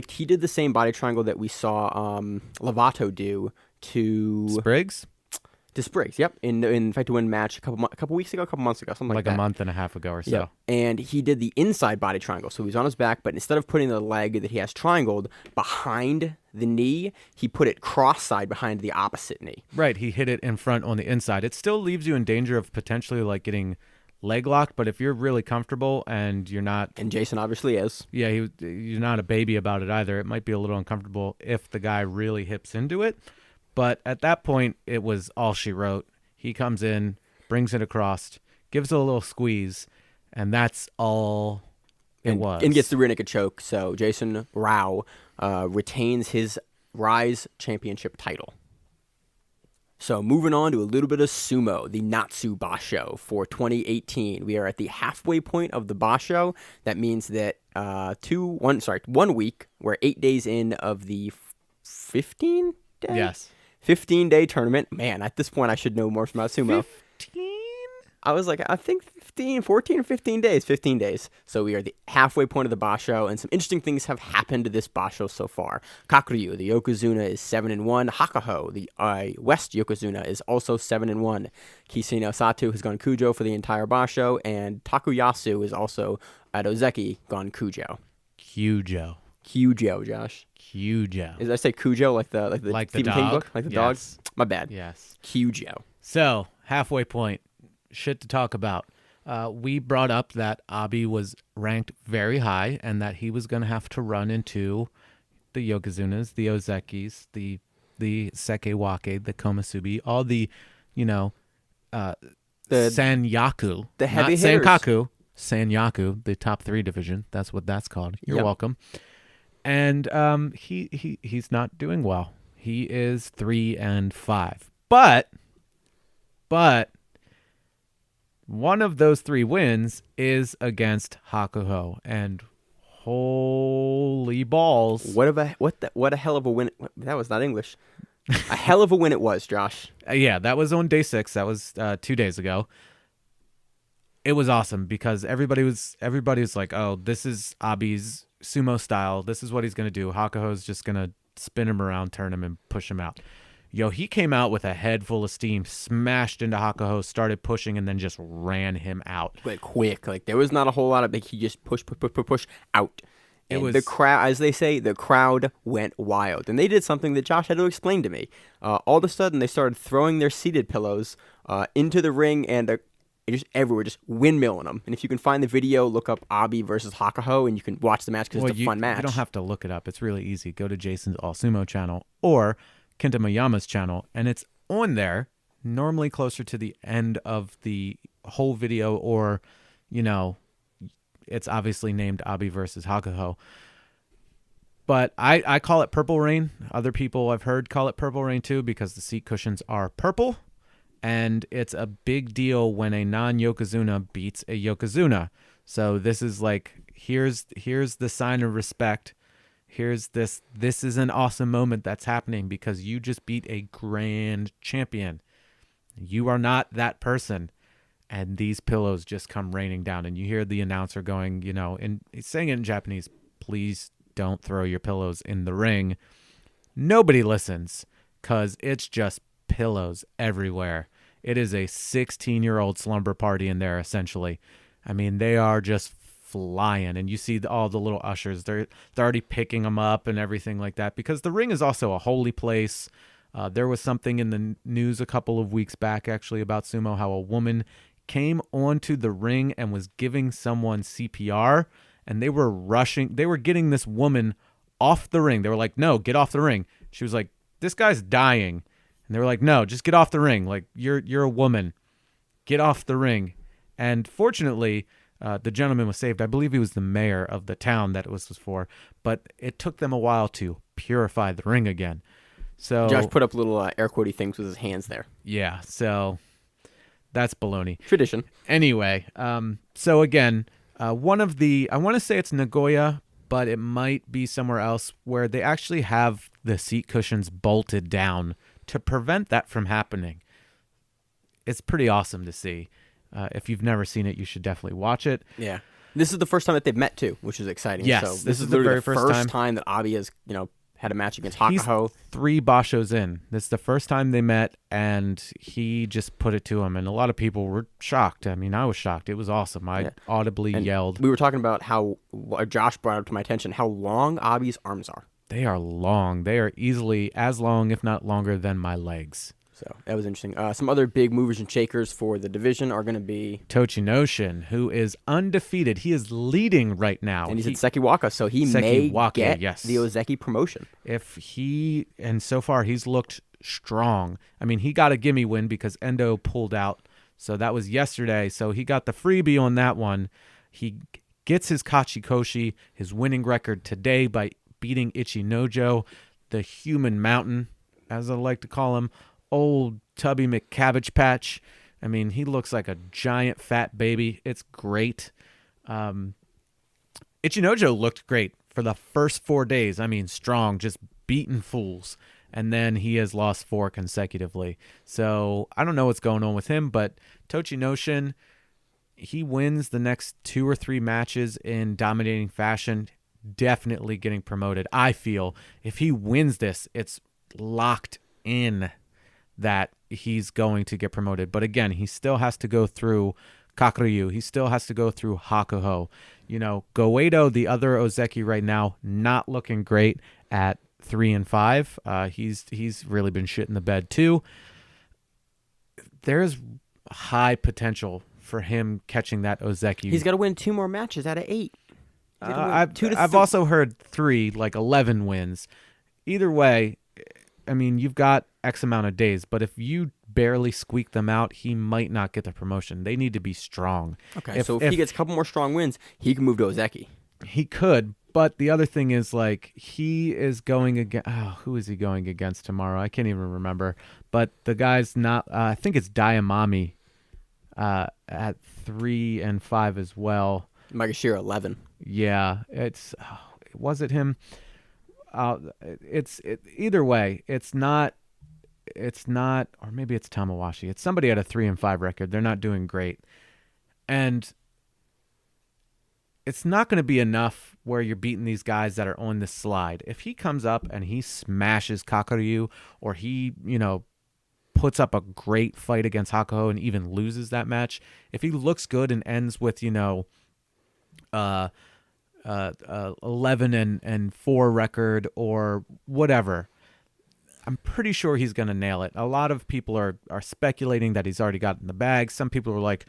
[SPEAKER 2] he did the same body triangle that we saw Lovato do to
[SPEAKER 1] Spriggs?
[SPEAKER 2] To Spriggs, yep. In Fight to Win match a couple months ago, something like that.
[SPEAKER 1] Like a month and a half ago or so.
[SPEAKER 2] Yep. And he did the inside body triangle. So he was on his back, but instead of putting the leg that he has triangled behind the knee, he put it cross-side behind the opposite knee.
[SPEAKER 1] Right. He hit it in front on the inside. It still leaves you in danger of potentially like getting leg locked, but if you're really comfortable and you're not...
[SPEAKER 2] And Jason obviously is.
[SPEAKER 1] Yeah, you're not a baby about it either. It might be a little uncomfortable if the guy really hips into it. But at that point, it was all she wrote. He comes in, brings it across, gives it a little squeeze, and that's all it was.
[SPEAKER 2] And gets the rear naked choke. So Jason Rao retains his Rise Championship title. So moving on to a little bit of sumo, the Natsu Basho for 2018. We are at the halfway point of the Basho. That means that 1 week, we're 8 days in of the 15 day?
[SPEAKER 1] Yes.
[SPEAKER 2] 15-day tournament. Man, at this point, I should know more about sumo.
[SPEAKER 1] 15?
[SPEAKER 2] I was like, I think 14 or 15 days. 15 days. So we are the halfway point of the Basho, and some interesting things have happened to this Basho so far. Kakuryu, the Yokozuna, is 7-1. Hakaho, the West Yokozuna, is also 7-1. Kisino Sato has gone Kujo for the entire Basho, and Takuyasu is also at Ozeki gone Kujo.
[SPEAKER 1] Kujo, Josh.
[SPEAKER 2] Kujo. Did I say Kujo like the Stephen King book? Like the dog? My bad.
[SPEAKER 1] Yes.
[SPEAKER 2] Kujo.
[SPEAKER 1] So, halfway point. Shit to talk about. We brought up that Abi was ranked very high and that he was going to have to run into the Yokozunas, the Ozekis, the Sekewake, the Komusubi, all the, Sanyaku.
[SPEAKER 2] The heavy
[SPEAKER 1] not
[SPEAKER 2] hitters.
[SPEAKER 1] Sanyaku, the top 3 division. That's what that's called. You're welcome. And he's not doing well. He is 3-5. But one of those 3 wins is against Hakuho, and holy balls!
[SPEAKER 2] What a hell of a win! That was not English. A hell of a win it was, Josh.
[SPEAKER 1] Yeah, that was on day 6. That was 2 days ago. It was awesome because everybody was like, "Oh, this is Abi's sumo style. This is what he's gonna do. Hakuho's just gonna spin him around, turn him, and push him out." he came out with a head full of steam, smashed into Hakuho, started pushing, and then just ran him out.
[SPEAKER 2] Like quick. Like there was not a whole lot of he just push out. And
[SPEAKER 1] It was
[SPEAKER 2] the crowd, as they say, the crowd went wild. And they did something that Josh had to explain to me. All of a sudden, they started throwing their seated pillows into the ring and just everywhere, just windmilling them. And if you can find the video, look up Abi versus Hakuho, and you can watch the match because it's a fun match.
[SPEAKER 1] You don't have to look it up. It's really easy. Go to Jason's All Sumo channel or Kenta Mayama's channel, and it's on there, normally closer to the end of the whole video, or, it's obviously named Abi versus Hakuho. But I call it Purple Rain. Other people I've heard call it Purple Rain too, because the seat cushions are purple. And it's a big deal when a non-Yokozuna beats a Yokozuna. So this is like, here's the sign of respect. Here's this is an awesome moment that's happening because you just beat a grand champion. You are not that person. And these pillows just come raining down. And you hear the announcer going, and he's saying it in Japanese, please don't throw your pillows in the ring. Nobody listens because it's just pillows everywhere. It is a 16-year-old slumber party in there, essentially. I mean, they are just flying, and you see all the little ushers. They're already picking them up and everything like that, because the ring is also a holy place. There was something in the news a couple of weeks back, actually, about sumo, how a woman came onto the ring and was giving someone CPR, and they were getting this woman off the ring. They were like, no, get off the ring. She was like, this guy's dying. And they were like, no, just get off the ring. Like, you're a woman. Get off the ring. And fortunately, the gentleman was saved. I believe he was the mayor of the town that it was for. But it took them a while to purify the ring again. So
[SPEAKER 2] Josh put up little air quotey things with his hands there.
[SPEAKER 1] Yeah, so that's baloney.
[SPEAKER 2] Tradition.
[SPEAKER 1] Anyway, so again, one of the, I want to say it's Nagoya, but it might be somewhere else, where they actually have the seat cushions bolted down to prevent that from happening. It's pretty awesome to see. If you've never seen it, you should definitely watch it.
[SPEAKER 2] Yeah. This is the first time that they've met, too, which is exciting.
[SPEAKER 1] Yes,
[SPEAKER 2] so
[SPEAKER 1] this is the very first
[SPEAKER 2] time that Abi has, had a match against Hakuho.
[SPEAKER 1] He's 3 bashos in. This is the first time they met, and he just put it to him. And a lot of people were shocked. I mean, I was shocked. It was awesome. I audibly yelled.
[SPEAKER 2] We were talking about how Josh brought up to my attention how long Abi's arms are.
[SPEAKER 1] They are long. They are easily as long, if not longer, than my legs.
[SPEAKER 2] So that was interesting. Some other big movers and shakers for the division are going to be
[SPEAKER 1] Tochinoshin, who is undefeated. He is leading right now.
[SPEAKER 2] And he's at Sekiwaka, so he may get the Ozeki promotion.
[SPEAKER 1] And so far he's looked strong. I mean, he got a gimme win because Endo pulled out. So that was yesterday. So he got the freebie on that one. He gets his Kachikoshi, his winning record today, by beating Ichinojo, the human mountain, as I like to call him. Old Tubby McCabbage Patch. I mean, he looks like a giant fat baby. It's great. Ichinojo looked great for the first 4 days. I mean, strong, just beating fools. And then he has lost 4 consecutively. So I don't know what's going on with him, but Tochinoshin, he wins the next 2 or 3 matches in dominating fashion, definitely getting promoted. I feel if he wins this, it's locked in that he's going to get promoted. But again, he still has to go through Kakuryu. He still has to go through Hakuho. Goedo, the other Ozeki right now, not looking great at 3 and 5. He's really been shit in the bed too. There's high potential for him catching that Ozeki.
[SPEAKER 2] He's got to win 2 more matches out of 8.
[SPEAKER 1] I've also heard 3, like 11 wins. Either way, I mean, you've got X amount of days, but if you barely squeak them out, he might not get the promotion. They need to be strong.
[SPEAKER 2] Okay, so if he gets a couple more strong wins, he can move to Ozeki.
[SPEAKER 1] He could, but the other thing is, like, he is going against... Oh, who is he going against tomorrow? I can't even remember. But the guy's not... I think it's Diamami at 3 and 5 as well.
[SPEAKER 2] Magashira 11.
[SPEAKER 1] Yeah, was it him? Either way, it's not, or maybe it's Tamawashi. It's somebody at a 3 and 5 record. They're not doing great. And it's not going to be enough where you're beating these guys that are on the slide. If he comes up and he smashes Kakaryu, or he, puts up a great fight against Hakuho and even loses that match, if he looks good and ends with, 11-4 record or whatever, I'm pretty sure he's going to nail it. A lot of people are speculating that he's already got in the bag. Some people are like,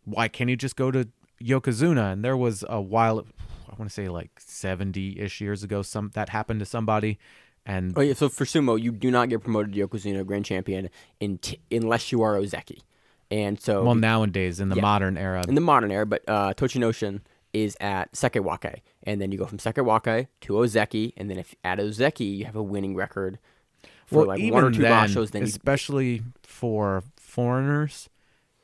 [SPEAKER 1] why can't he just go to Yokozuna? And there was a while, I want to say like 70-ish years ago, that happened to somebody. And
[SPEAKER 2] so for sumo, you do not get promoted to Yokozuna Grand Champion unless you are Ozeki. And so
[SPEAKER 1] nowadays in the modern era.
[SPEAKER 2] In the modern era, but Tochinoshin is at Sekewake. And then you go from Sekewake to Ozeki, and then if at Ozeki you have a winning record for like one or two bashos, then
[SPEAKER 1] especially for foreigners,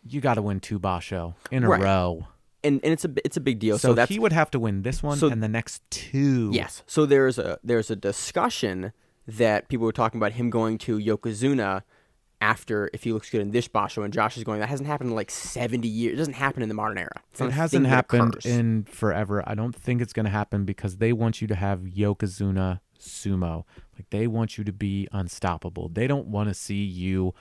[SPEAKER 1] you got to win 2 basho in a row.
[SPEAKER 2] And it's a big deal.
[SPEAKER 1] So he would have to win this one and the next 2.
[SPEAKER 2] Yes. So there's a discussion that people were talking about him going to Yokozuna after, if he looks good in this basho, and Josh is going, that hasn't happened in like 70 years. It doesn't happen in the modern era.
[SPEAKER 1] It hasn't happened in forever. I don't think it's going to happen because they want you to have Yokozuna sumo. Like, they want you to be unstoppable. They don't want to see you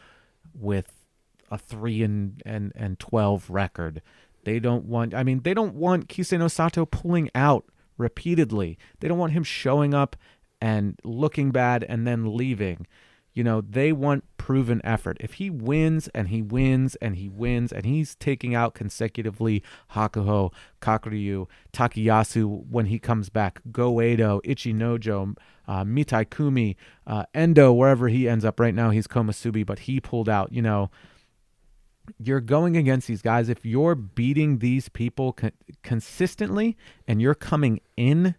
[SPEAKER 1] with a 3-12 record. They don't want Kiseno Sato pulling out repeatedly. They don't want him showing up and looking bad and then leaving. They want proven effort. If he wins and he wins and he wins and he's taking out consecutively Hakuho, Kakuryu, Takayasu when he comes back, Goeido, Ichinojo, Mitai Kumi, Endo, wherever he ends up. Right now he's Komusubi, but he pulled out. You're going against these guys. If you're beating these people consistently and you're coming in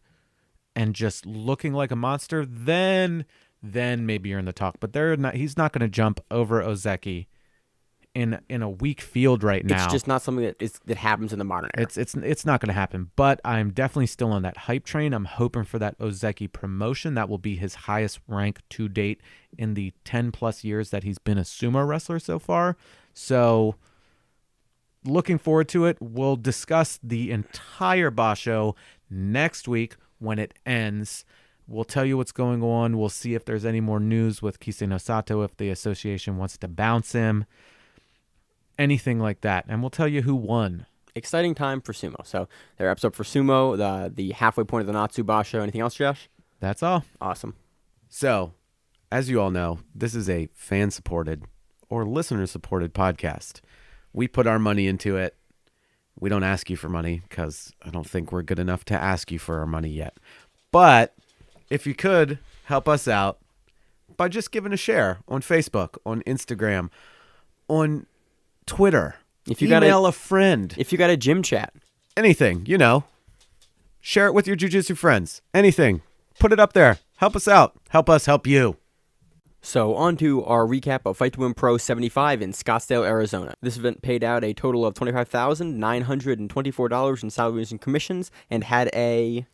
[SPEAKER 1] and just looking like a monster, then maybe you're in the talk. But he's not going to jump over Ozeki in a weak field right now.
[SPEAKER 2] It's just not something that happens in the modern era.
[SPEAKER 1] It's not going to happen. But I'm definitely still on that hype train. I'm hoping for that Ozeki promotion. That will be his highest rank to date in the 10+ years that he's been a sumo wrestler so far. So looking forward to it. We'll discuss the entire basho next week when it ends. We'll tell you what's going on. We'll see if there's any more news with Kiseno Sato, if the association wants to bounce him, anything like that. And we'll tell you who won.
[SPEAKER 2] Exciting time for sumo. So there wraps up for sumo, the halfway point of the Natsu basho. Anything else, Josh?
[SPEAKER 1] That's all.
[SPEAKER 2] Awesome.
[SPEAKER 1] So, as you all know, this is a fan-supported or listener-supported podcast. We put our money into it. We don't ask you for money because I don't think we're good enough to ask you for our money yet. But if you could help us out by just giving a share on Facebook, on Instagram, on Twitter,
[SPEAKER 2] if you
[SPEAKER 1] email a friend.
[SPEAKER 2] If you got a gym chat.
[SPEAKER 1] Anything, Share it with your jiu-jitsu friends. Anything. Put it up there. Help us out. Help us help you.
[SPEAKER 2] So on to our recap of Fight to Win Pro 75 in Scottsdale, Arizona. This event paid out a total of $25,924 in salaries and commissions and had a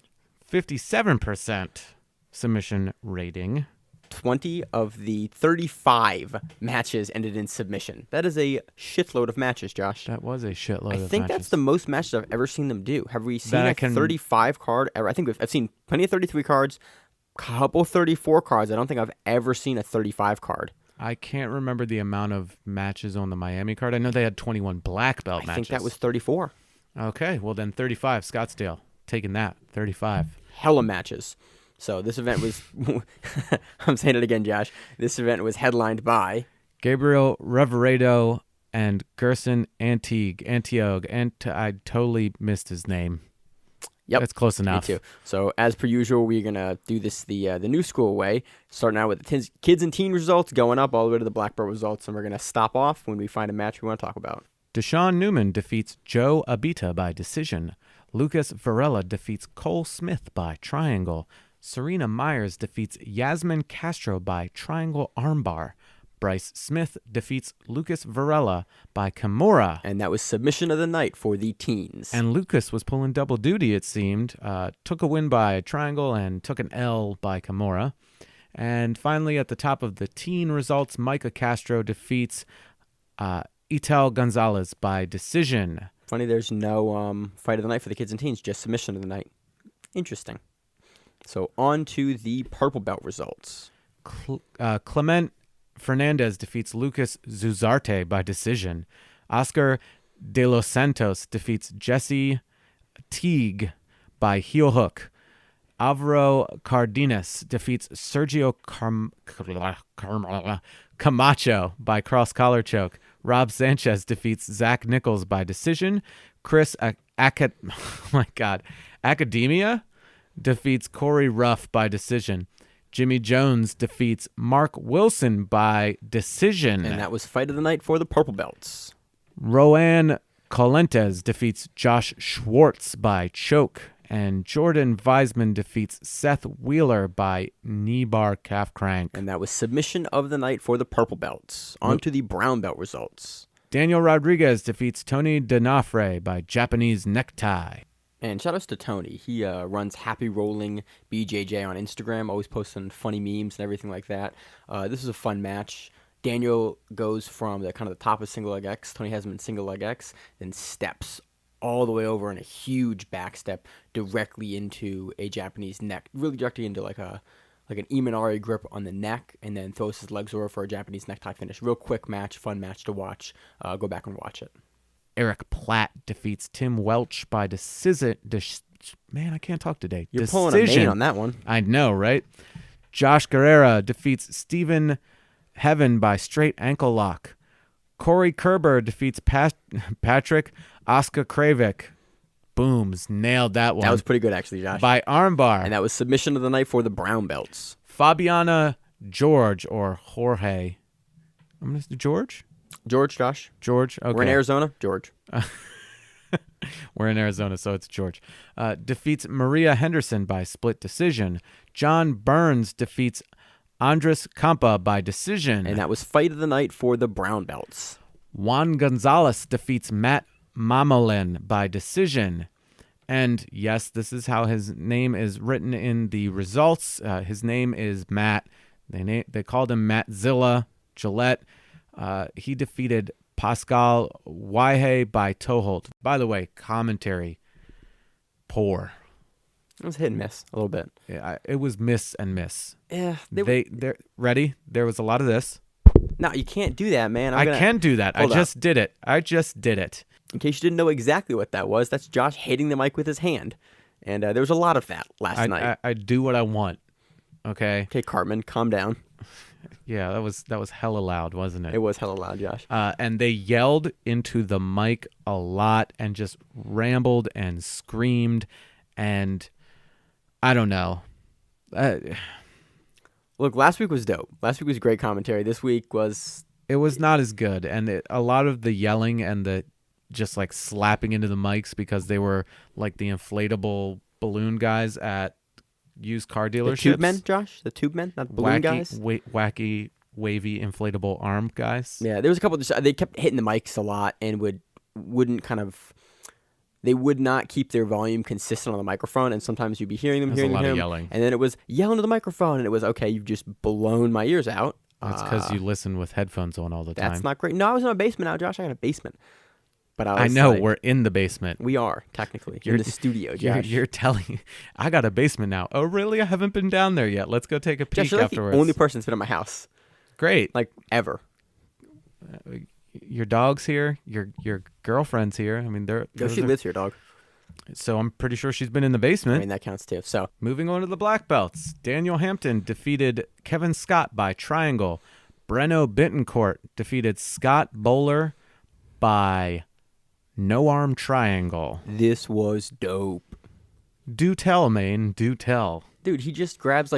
[SPEAKER 1] 57% submission rating.
[SPEAKER 2] 20 of the 35 matches ended in submission. That is a shitload of matches, Josh.
[SPEAKER 1] That was a shitload of matches.
[SPEAKER 2] I think that's the most matches I've ever seen them do. Have we seen a 35 card ever? I think I've seen plenty of 33 cards. Couple 34 cards. I don't think I've ever seen a 35 card.
[SPEAKER 1] I can't remember the amount of matches on the Miami card. I know they had 21 black belt matches.
[SPEAKER 2] I think that was 34.
[SPEAKER 1] Okay, well then 35, Scottsdale. Taking that, 35.
[SPEAKER 2] Hella matches. So this event was, I'm saying it again, Josh. This event was headlined by
[SPEAKER 1] Gabriel Reveredo and Gerson Antioch. I totally missed his name.
[SPEAKER 2] Yep.
[SPEAKER 1] That's close enough.
[SPEAKER 2] Me too. So, as per usual, we're going to do this the new school way, starting out with the kids and teen results, going up all the way to the black belt results, and we're going to stop off when we find a match we want to talk about.
[SPEAKER 1] Deshaun Newman defeats Joe Abita by decision. Lucas Varela defeats Cole Smith by triangle. Serena Myers defeats Yasmin Castro by triangle armbar. Bryce Smith defeats Lucas Varela by Kimura.
[SPEAKER 2] And that was submission of the night for the teens.
[SPEAKER 1] And Lucas was pulling double duty, it seemed. Took a win by triangle and took an L by Kimura. And finally, at the top of the teen results, Micah Castro defeats Ital Gonzalez by decision.
[SPEAKER 2] Funny, there's no fight of the night for the kids and teens, just submission of the night. Interesting. So on to the purple belt results.
[SPEAKER 1] Clement Fernandez defeats Lucas Zuzarte by decision. Oscar De Los Santos defeats Jesse Teague by heel hook. Alvaro Cardenas defeats Sergio Camacho by cross collar choke. Rob Sanchez defeats Zach Nichols by decision. Chris Academia defeats Corey Ruff by decision. Jimmy Jones defeats Mark Wilson by decision.
[SPEAKER 2] And that was fight of the night for the purple belts.
[SPEAKER 1] Rowan Colentes defeats Josh Schwartz by choke. And Jordan Weisman defeats Seth Wheeler by knee bar calf crank.
[SPEAKER 2] And that was submission of the night for the purple belts. On to the brown belt results.
[SPEAKER 1] Daniel Rodriguez defeats Tony Denafre by Japanese necktie.
[SPEAKER 2] And shout outs to Tony. He runs Happy Rolling BJJ on Instagram, always posting funny memes and everything like that. This is a fun match. Daniel goes from the kind of the top of single leg X. Tony has him in single leg X, then steps all the way over in a huge back step directly into a Japanese neck, really directly into like an Imanari grip on the neck, and then throws his legs over for a Japanese necktie finish. Real quick match, fun match to watch. Go back and watch it.
[SPEAKER 1] Eric Platt defeats Tim Welch by decision. Man, I can't talk today.
[SPEAKER 2] You're
[SPEAKER 1] decision.
[SPEAKER 2] pulling a Maine on that one.
[SPEAKER 1] I know, right? Josh Guerrera defeats Stephen Heaven by straight ankle lock. Corey Kerber defeats Patrick Oscar Kravik. Booms. Nailed that one.
[SPEAKER 2] That was pretty good, actually, Josh.
[SPEAKER 1] By armbar.
[SPEAKER 2] And that was submission of the night for the brown belts.
[SPEAKER 1] Fabiana George or Jorge. I'm going to say George?
[SPEAKER 2] Josh.
[SPEAKER 1] George. Okay.
[SPEAKER 2] We're in Arizona. George.
[SPEAKER 1] We're in Arizona, so it's George. Defeats Maria Henderson by split decision. John Burns defeats Andres Campa by decision.
[SPEAKER 2] And that was fight of the night for the brown belts.
[SPEAKER 1] Juan Gonzalez defeats Matt Mamelin by decision. And yes, this is how his name is written in the results. His name is Matt. They called him Mattzilla Gillette. He defeated Pascal Waihe by toe hold. By the way, commentary, poor.
[SPEAKER 2] It was hit and miss a little bit.
[SPEAKER 1] Yeah, it was miss and miss.
[SPEAKER 2] Yeah.
[SPEAKER 1] They're ready. There was a lot of this.
[SPEAKER 2] No, you can't do that, man.
[SPEAKER 1] I can do that. I just did it.
[SPEAKER 2] In case you didn't know exactly what that was, that's Josh hitting the mic with his hand. And there was a lot of that last night.
[SPEAKER 1] I do what I want. Okay.
[SPEAKER 2] Okay, Cartman, calm down.
[SPEAKER 1] Yeah, that was hella loud, wasn't it?
[SPEAKER 2] It was hella loud, Josh.
[SPEAKER 1] And they yelled into the mic a lot and just rambled and screamed, and I don't know.
[SPEAKER 2] Look, last week was dope. Last week was great commentary. This week was...
[SPEAKER 1] It was not as good, and a lot of the yelling and the just like slapping into the mics because they were like the inflatable balloon guys at used car dealerships.
[SPEAKER 2] The tube men, Josh? The tube men, not the balloon guys?
[SPEAKER 1] Wacky, wavy, inflatable arm guys.
[SPEAKER 2] Yeah, there was a couple. They kept hitting the mics a lot and wouldn't kind of. They would not keep their volume consistent on the microphone, and sometimes you'd be hearing them,
[SPEAKER 1] There's a lot of yelling.
[SPEAKER 2] And then it was yelling to the microphone, and it was, okay, you've just blown my ears out.
[SPEAKER 1] That's because you listen with headphones on all the time.
[SPEAKER 2] That's not great. No, I was in a basement now, Josh. I got a basement. But
[SPEAKER 1] I know, we're in the basement.
[SPEAKER 2] We are, technically. You're in the studio, Josh.
[SPEAKER 1] You're telling I got a basement now. Oh, really? I haven't been down there yet. Let's go take a peek
[SPEAKER 2] Josh, you're
[SPEAKER 1] afterwards.
[SPEAKER 2] Like the only person that's been in my house.
[SPEAKER 1] Great.
[SPEAKER 2] Like, ever.
[SPEAKER 1] Your dog's here. Your girlfriend's here. I mean,
[SPEAKER 2] she lives here, dog.
[SPEAKER 1] So I'm pretty sure she's been in the basement.
[SPEAKER 2] I mean, that counts too. So
[SPEAKER 1] moving on to the black belts. Daniel Hampton defeated Kevin Scott by triangle. Breno Bittencourt defeated Scott Bowler by no arm triangle.
[SPEAKER 2] This was dope.
[SPEAKER 1] Do tell, Maine. Do tell.
[SPEAKER 2] Dude, he just grabs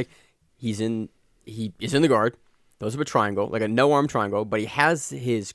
[SPEAKER 2] he is in the guard. Throws up a triangle, like a no arm triangle, but he has his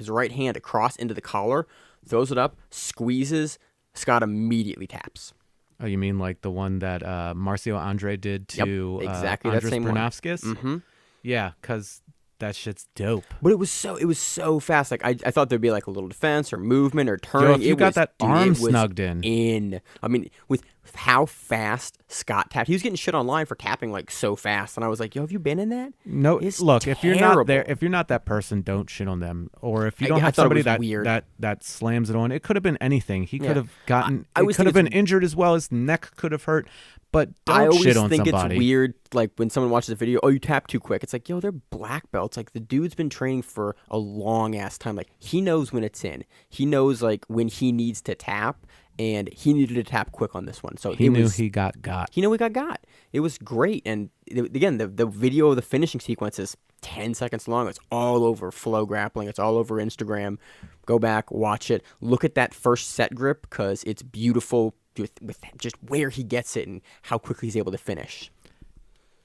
[SPEAKER 2] right hand across into the collar, throws it up, squeezes. Scott immediately taps.
[SPEAKER 1] Oh, you mean like the one that Marcio Andre did to
[SPEAKER 2] exactly
[SPEAKER 1] Andres
[SPEAKER 2] that same
[SPEAKER 1] Bernafskis?
[SPEAKER 2] one. Mm-hmm.
[SPEAKER 1] Yeah, because that shit's dope.
[SPEAKER 2] But it was so fast. Like I thought there'd be like a little defense or movement or turning.
[SPEAKER 1] Yo, if you got that arm snugged in.
[SPEAKER 2] I mean, with how fast Scott tapped. He was getting shit online for tapping like so fast, and I was like, "Yo, have you been in that?"
[SPEAKER 1] No,
[SPEAKER 2] It's
[SPEAKER 1] look, if you're not there,
[SPEAKER 2] terrible.
[SPEAKER 1] if you're not that person, don't shit on them. Or if you don't
[SPEAKER 2] I
[SPEAKER 1] have
[SPEAKER 2] thought it
[SPEAKER 1] somebody
[SPEAKER 2] was
[SPEAKER 1] that,
[SPEAKER 2] weird.
[SPEAKER 1] that slams it on, it could have been anything. He could have gotten,
[SPEAKER 2] I
[SPEAKER 1] it
[SPEAKER 2] always
[SPEAKER 1] could have
[SPEAKER 2] think
[SPEAKER 1] been injured as well. His neck could have hurt. But
[SPEAKER 2] I
[SPEAKER 1] don't
[SPEAKER 2] always
[SPEAKER 1] shit on
[SPEAKER 2] think
[SPEAKER 1] somebody.
[SPEAKER 2] it's weird, like when someone watches a video, oh, you tap too quick. It's like, yo, they're black belts. Like the dude's been training for a long ass time. Like he knows when it's in. He knows like when he needs to tap, and he needed to tap quick on this one. So
[SPEAKER 1] He knew he got.
[SPEAKER 2] He knew he got. It was great, and again, the video of the finishing sequence is 10 seconds long. It's all over Flow Grappling. It's all over Instagram. Go back, watch it. Look at that first set grip because it's beautiful with just where he gets it and how quickly he's able to finish.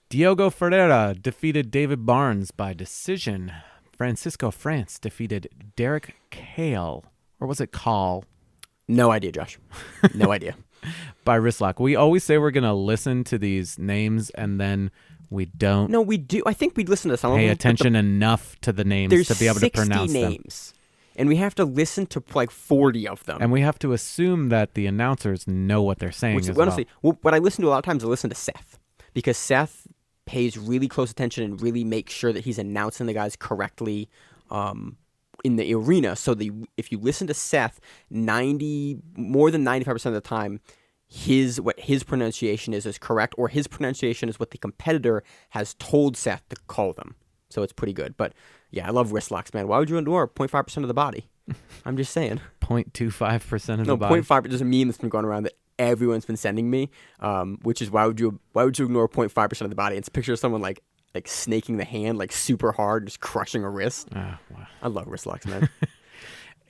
[SPEAKER 1] Diogo Ferreira defeated David Barnes by decision. Francisco France defeated Derek Kale, or was it Call?
[SPEAKER 2] No idea, Josh. No idea.
[SPEAKER 1] By wrist lock. We always say we're going to listen to these names, and then we don't
[SPEAKER 2] No, we do. I think we'd listen to some of
[SPEAKER 1] pay
[SPEAKER 2] them.
[SPEAKER 1] attention enough to the names
[SPEAKER 2] There's
[SPEAKER 1] to be able to
[SPEAKER 2] 60
[SPEAKER 1] pronounce them.
[SPEAKER 2] names, and we have to listen to like 40 of them.
[SPEAKER 1] And we have to assume that the announcers know what they're saying
[SPEAKER 2] Which,
[SPEAKER 1] as
[SPEAKER 2] honestly, what I listen to a lot of times, I listen to Seth, because Seth pays really close attention and really makes sure that he's announcing the guys correctly in the arena. So if you listen to Seth, more than 95% of the time, what his pronunciation is correct, or his pronunciation is what the competitor has told Seth to call them. So it's pretty good. But yeah, I love wrist locks, man. Why would you ignore 0.5% of the body? I'm just saying.
[SPEAKER 1] 0.25% of the body.
[SPEAKER 2] 0.5%. There's a meme that's been going around that everyone's been sending me, which is why would you ignore 0.5% of the body? It's a picture of someone like snaking the hand like super hard, just crushing a wrist.
[SPEAKER 1] Oh, wow.
[SPEAKER 2] I love wrist locks, man.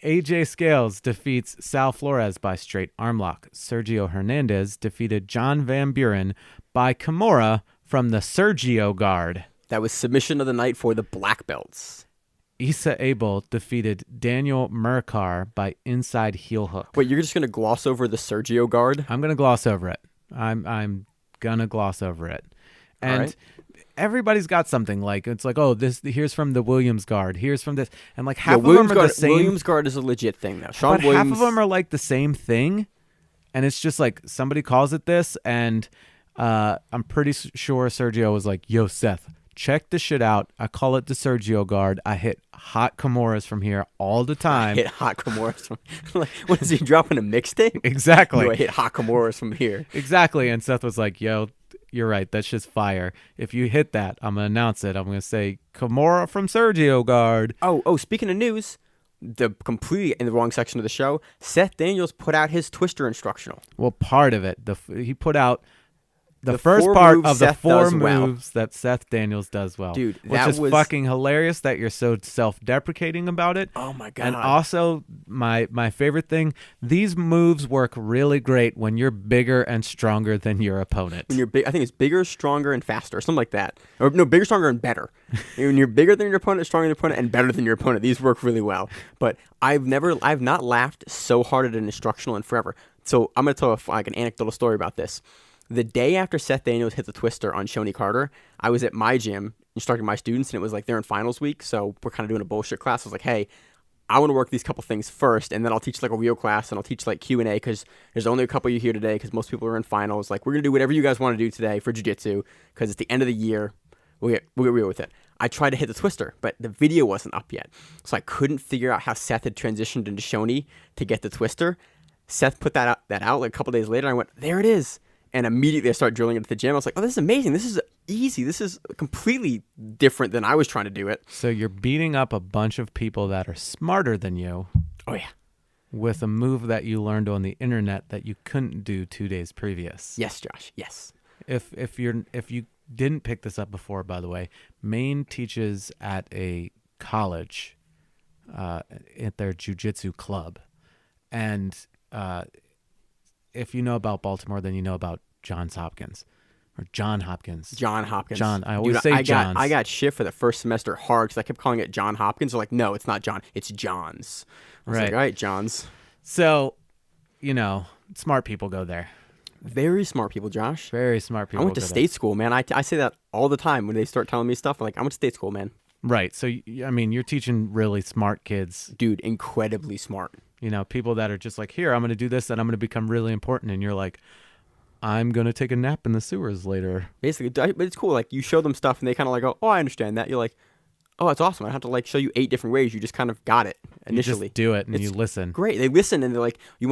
[SPEAKER 1] AJ Scales defeats Sal Flores by straight arm lock. Sergio Hernandez defeated John Van Buren by Kimura from the Sergio guard.
[SPEAKER 2] That was submission of the night for the black belts.
[SPEAKER 1] Issa Abel defeated Daniel Merkar by inside heel hook.
[SPEAKER 2] Wait, you're just gonna gloss over the Sergio guard?
[SPEAKER 1] I'm gonna gloss over it. I'm gonna gloss over it. And everybody's got something like, it's like, oh, here's from the Williams guard. Here's from this. And like half of them are the same.
[SPEAKER 2] Williams guard is a legit thing though.
[SPEAKER 1] But half of them are like the same thing. And it's just like somebody calls it this. And I'm pretty sure Sergio was like, yo, Seth, check this shit out. I call it the Sergio guard. I hit hot Kimuras from here all the time.
[SPEAKER 2] I hit hot Kimuras from like, what is he dropping a mixtape?
[SPEAKER 1] Exactly.
[SPEAKER 2] No, I hit hot Kimuras from here.
[SPEAKER 1] Exactly. And Seth was like, yo, you're right. That's just fire. If you hit that, I'm going to announce it. I'm going to say Kimura from Sergio guard.
[SPEAKER 2] Oh, speaking of news, completely in the wrong section of the show, Seth Daniels put out his Twister instructional.
[SPEAKER 1] Well, part of it. He put out the first part of the 4 moves that Seth Daniels does well.
[SPEAKER 2] Dude,
[SPEAKER 1] which is fucking hilarious that you're so self-deprecating about it.
[SPEAKER 2] Oh my God.
[SPEAKER 1] And also, my favorite thing, these moves work really great when you're bigger and stronger than your opponent.
[SPEAKER 2] When you're big, I think it's bigger, stronger, and faster, something like that. Or no, bigger, stronger, and better. When you're bigger than your opponent, stronger than your opponent, and better than your opponent, these work really well. But I've not laughed so hard at an instructional in forever. So I'm gonna tell an anecdotal story about this. The day after Seth Daniels hit the Twister on Shoney Carter, I was at my gym instructing my students, and it was like they're in finals week, so we're kind of doing a bullshit class. I was like, hey, I want to work these couple things first, and then I'll teach like a real class, and I'll teach like Q&A, because there's only a couple of you here today, because most people are in finals. Like, we're going to do whatever you guys want to do today for jiu-jitsu, because it's the end of the year. We'll get real with it. I tried to hit the Twister, but the video wasn't up yet, so I couldn't figure out how Seth had transitioned into Shoney to get the Twister. Seth put that out like a couple days later, and I went, there it is. And immediately I started drilling it at the gym. I was like, oh, this is amazing. This is easy. This is completely different than I was trying to do it.
[SPEAKER 1] So you're beating up a bunch of people that are smarter than you.
[SPEAKER 2] Oh, yeah.
[SPEAKER 1] With a move that you learned on the internet that you couldn't do 2 days previous.
[SPEAKER 2] Yes, Josh. Yes.
[SPEAKER 1] If you didn't pick this up before, by the way, Maine teaches at a college at their jiu-jitsu club. And if you know about Baltimore, then you know about Johns Hopkins. Or John Hopkins.
[SPEAKER 2] John Hopkins.
[SPEAKER 1] John. I always say Johns.
[SPEAKER 2] I got shit for the first semester hard because I kept calling it John Hopkins. They're like, no, it's not John. It's Johns. I was like, all right, Johns.
[SPEAKER 1] So, smart people go there.
[SPEAKER 2] Very smart people, Josh.
[SPEAKER 1] Very smart people.
[SPEAKER 2] I went to state school, man. I say that all the time when they start telling me stuff. I'm like, I went to state school, man.
[SPEAKER 1] Right. So, I mean, you're teaching really smart kids.
[SPEAKER 2] Dude, incredibly smart.
[SPEAKER 1] People that are just like, here, I'm going to do this and I'm going to become really important. And you're like, I'm going to take a nap in the sewers later.
[SPEAKER 2] Basically, but it's cool. Like, you show them stuff, and they kind of like go, oh, I understand that. You're like, oh, that's awesome. I don't have to, like, show you 8 different ways. You just kind of got it initially.
[SPEAKER 1] You just do it, and
[SPEAKER 2] It's
[SPEAKER 1] you listen.
[SPEAKER 2] Great. They listen, and they're like, you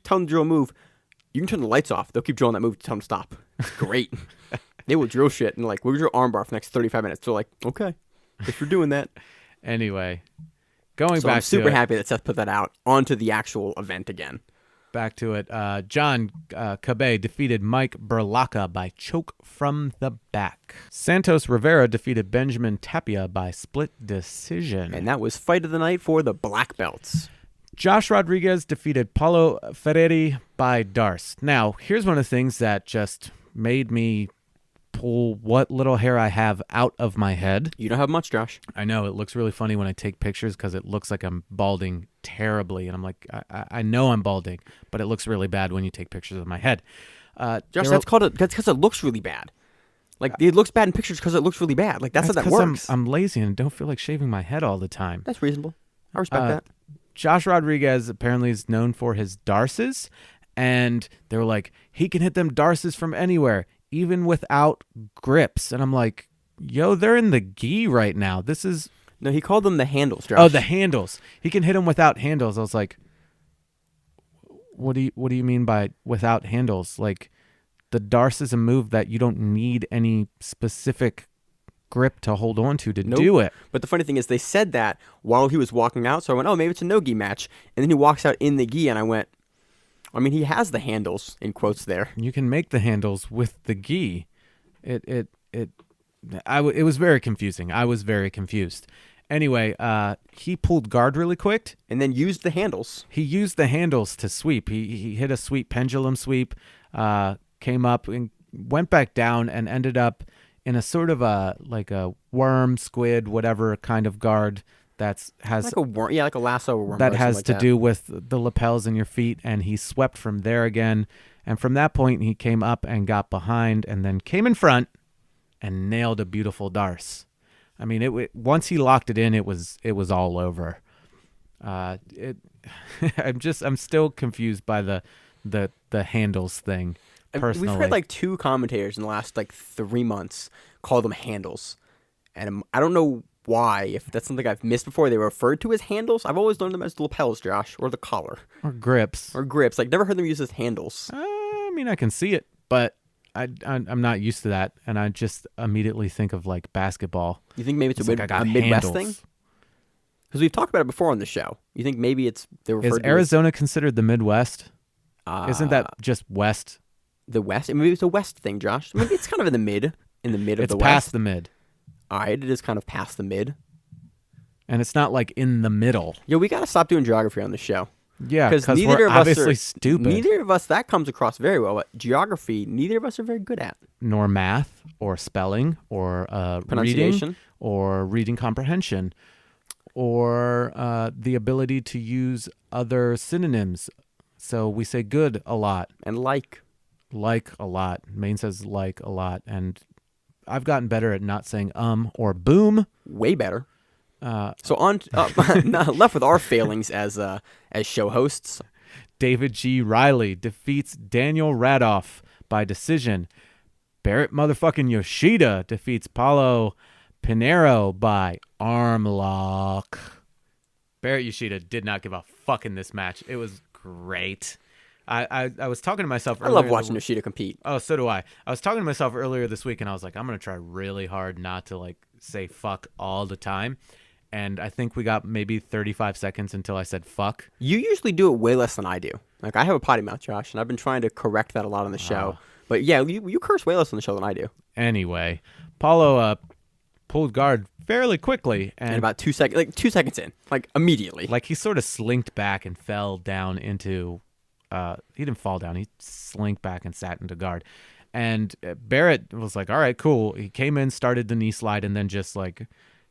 [SPEAKER 2] tell them to drill a move. You can turn the lights off. They'll keep drilling that move to tell them to stop. It's great. They will drill shit, and like, we'll drill armbar for the next 35 minutes. They're like, okay, if you're doing that.
[SPEAKER 1] Anyway, going
[SPEAKER 2] So
[SPEAKER 1] back
[SPEAKER 2] I'm super
[SPEAKER 1] to
[SPEAKER 2] happy that Seth put that out onto the actual event again.
[SPEAKER 1] back to it. John Cabay defeated Mike Berlacca by choke from the back. Santos Rivera defeated Benjamin Tapia by split decision.
[SPEAKER 2] And that was fight of the night for the black belts.
[SPEAKER 1] Josh Rodriguez defeated Paulo Ferreri by Darce. Now, here's one of the things that just made me pull what little hair I have out of my head.
[SPEAKER 2] You don't have much, Josh.
[SPEAKER 1] I know, it looks really funny when I take pictures because it looks like I'm balding terribly. And I'm like, I know I'm balding, but it looks really bad when you take pictures of my head.
[SPEAKER 2] Josh, that's because it looks really bad. Like, it looks bad in pictures because it looks really bad. Like, that's how that works.
[SPEAKER 1] I'm lazy and don't feel like shaving my head all the time.
[SPEAKER 2] That's reasonable. I respect that.
[SPEAKER 1] Josh Rodriguez apparently is known for his darces, and they were like, he can hit them darces from anywhere, even without grips. And I'm like, yo, they're in the gi right now. This is...
[SPEAKER 2] No, he called them the handles, Josh.
[SPEAKER 1] Oh, the handles. He can hit them without handles. I was like, what do you mean by without handles? Like, the darce is a move that you don't need any specific grip to hold on to do it.
[SPEAKER 2] But the funny thing is, they said that while he was walking out, so I went, oh, maybe it's a no-gi match. And then he walks out in the gi, and I went, I mean, he has the handles, in quotes there.
[SPEAKER 1] You can make the handles with the gi. It was very confusing. I was very confused. Anyway, he pulled guard really quick.
[SPEAKER 2] And then used the handles.
[SPEAKER 1] He used the handles to sweep. He hit a sweep, pendulum sweep, came up and went back down and ended up in a sort of a worm, squid, whatever kind of guard has
[SPEAKER 2] like a worm, like a lasso or worm.
[SPEAKER 1] That has to do with the lapels in your feet, and he swept from there again. And from that point, he came up and got behind, and then came in front and nailed a beautiful darce. I mean, once he locked it in, it was all over. I'm still confused by the handles thing. Personally,
[SPEAKER 2] we've heard like 2 commentators in the last 3 months call them handles, and I don't know why. If that's something I've missed before, they were referred to as handles. I've always learned them as the lapels, Josh, or the collar,
[SPEAKER 1] or grips,
[SPEAKER 2] Like, never heard them used as handles.
[SPEAKER 1] I mean, I can see it, but I'm not used to that, and I just immediately think of like basketball.
[SPEAKER 2] You think maybe it's a Midwest
[SPEAKER 1] handles
[SPEAKER 2] thing? Because we've talked about it before on the show. You think maybe they referred
[SPEAKER 1] Is
[SPEAKER 2] to
[SPEAKER 1] Arizona considered the Midwest? Isn't that just West?
[SPEAKER 2] The West? Maybe it's a West thing, Josh. Maybe it's kind of in the mid of the West.
[SPEAKER 1] It's past the mid.
[SPEAKER 2] All right, it is kind of past the mid.
[SPEAKER 1] And it's not like in the middle.
[SPEAKER 2] Yo, we got to stop doing geography on the show.
[SPEAKER 1] Yeah, because we're obviously stupid.
[SPEAKER 2] Neither of us, that comes across very well, but geography, neither of us are very good at.
[SPEAKER 1] Nor math, or spelling, or reading, or reading comprehension, or the ability to use other synonyms. So we say good a lot.
[SPEAKER 2] And like
[SPEAKER 1] a lot. Maine says like a lot. And I've gotten better at not saying or boom.
[SPEAKER 2] Way better. So on left with our failings as show hosts.
[SPEAKER 1] David G. Riley defeats Daniel Radoff by decision. Barrett motherfucking Yoshida defeats Paulo Pinheiro by arm lock. Barrett Yoshida did not give a fuck in this match. It was great. I was talking to myself earlier.
[SPEAKER 2] I love watching Yoshida compete.
[SPEAKER 1] Oh, so do I. I was talking to myself earlier this week, and I was like, I'm going to try really hard not to say fuck all the time. And I think we got maybe 35 seconds until I said fuck.
[SPEAKER 2] You usually do it way less than I do. Like, I have a potty mouth, Josh, and I've been trying to correct that a lot on the show. But yeah, you curse way less on the show than I do.
[SPEAKER 1] Anyway, Paulo pulled guard fairly quickly. And
[SPEAKER 2] about 2 seconds, 2 seconds in, immediately.
[SPEAKER 1] Like, he sort of slinked back and fell down into... he didn't fall down. He slinked back and sat into guard. And Barrett was like, all right, cool. He came in, started the knee slide, and then just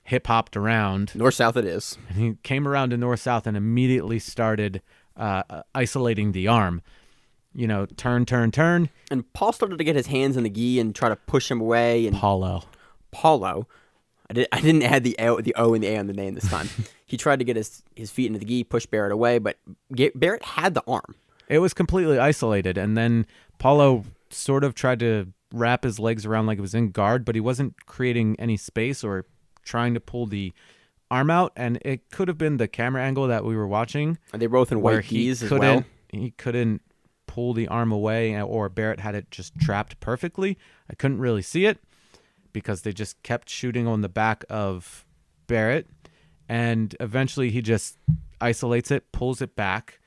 [SPEAKER 1] hip-hopped around.
[SPEAKER 2] North-south it is.
[SPEAKER 1] And he came around to north-south and immediately started isolating the arm. Turn.
[SPEAKER 2] And Paul started to get his hands in the gi and try to push him away. And
[SPEAKER 1] Paulo.
[SPEAKER 2] I didn't add the O and the A on the name this time. He tried to get his feet into the gi, push Barrett away, but Barrett had the arm.
[SPEAKER 1] It was completely isolated, and then Paulo sort of tried to wrap his legs around like it was in guard, but he wasn't creating any space or trying to pull the arm out, and it could have been the camera angle that we were watching.
[SPEAKER 2] Are they both in white keys as well?
[SPEAKER 1] He couldn't pull the arm away, or Barrett had it just trapped perfectly. I couldn't really see it because they just kept shooting on the back of Barrett, and eventually he just isolates it, pulls it back,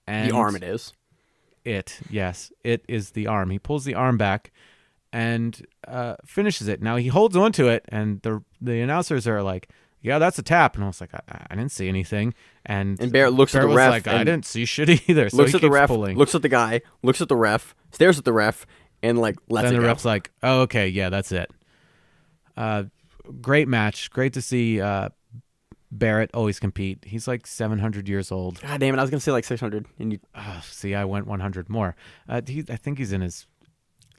[SPEAKER 1] and
[SPEAKER 2] the arm it is.
[SPEAKER 1] Yes, it is the arm. He pulls the arm back and finishes it. Now he holds onto it, and the announcers are like, "Yeah, that's a tap." And I was like, "I didn't see anything." And
[SPEAKER 2] Barrett looks at the ref.
[SPEAKER 1] Like, I didn't see shit either. So
[SPEAKER 2] looks
[SPEAKER 1] he
[SPEAKER 2] at the
[SPEAKER 1] keeps
[SPEAKER 2] ref,
[SPEAKER 1] pulling.
[SPEAKER 2] looks at the guy, looks at the ref, stares at the ref, and like lets it go.
[SPEAKER 1] Then the ref's like, "Oh, okay, yeah, that's it." Great match. Great to see Barrett always compete. He's like 700 years old.
[SPEAKER 2] God damn it! I was gonna say like 600, and you.
[SPEAKER 1] See, I went 100 more. I think he's in his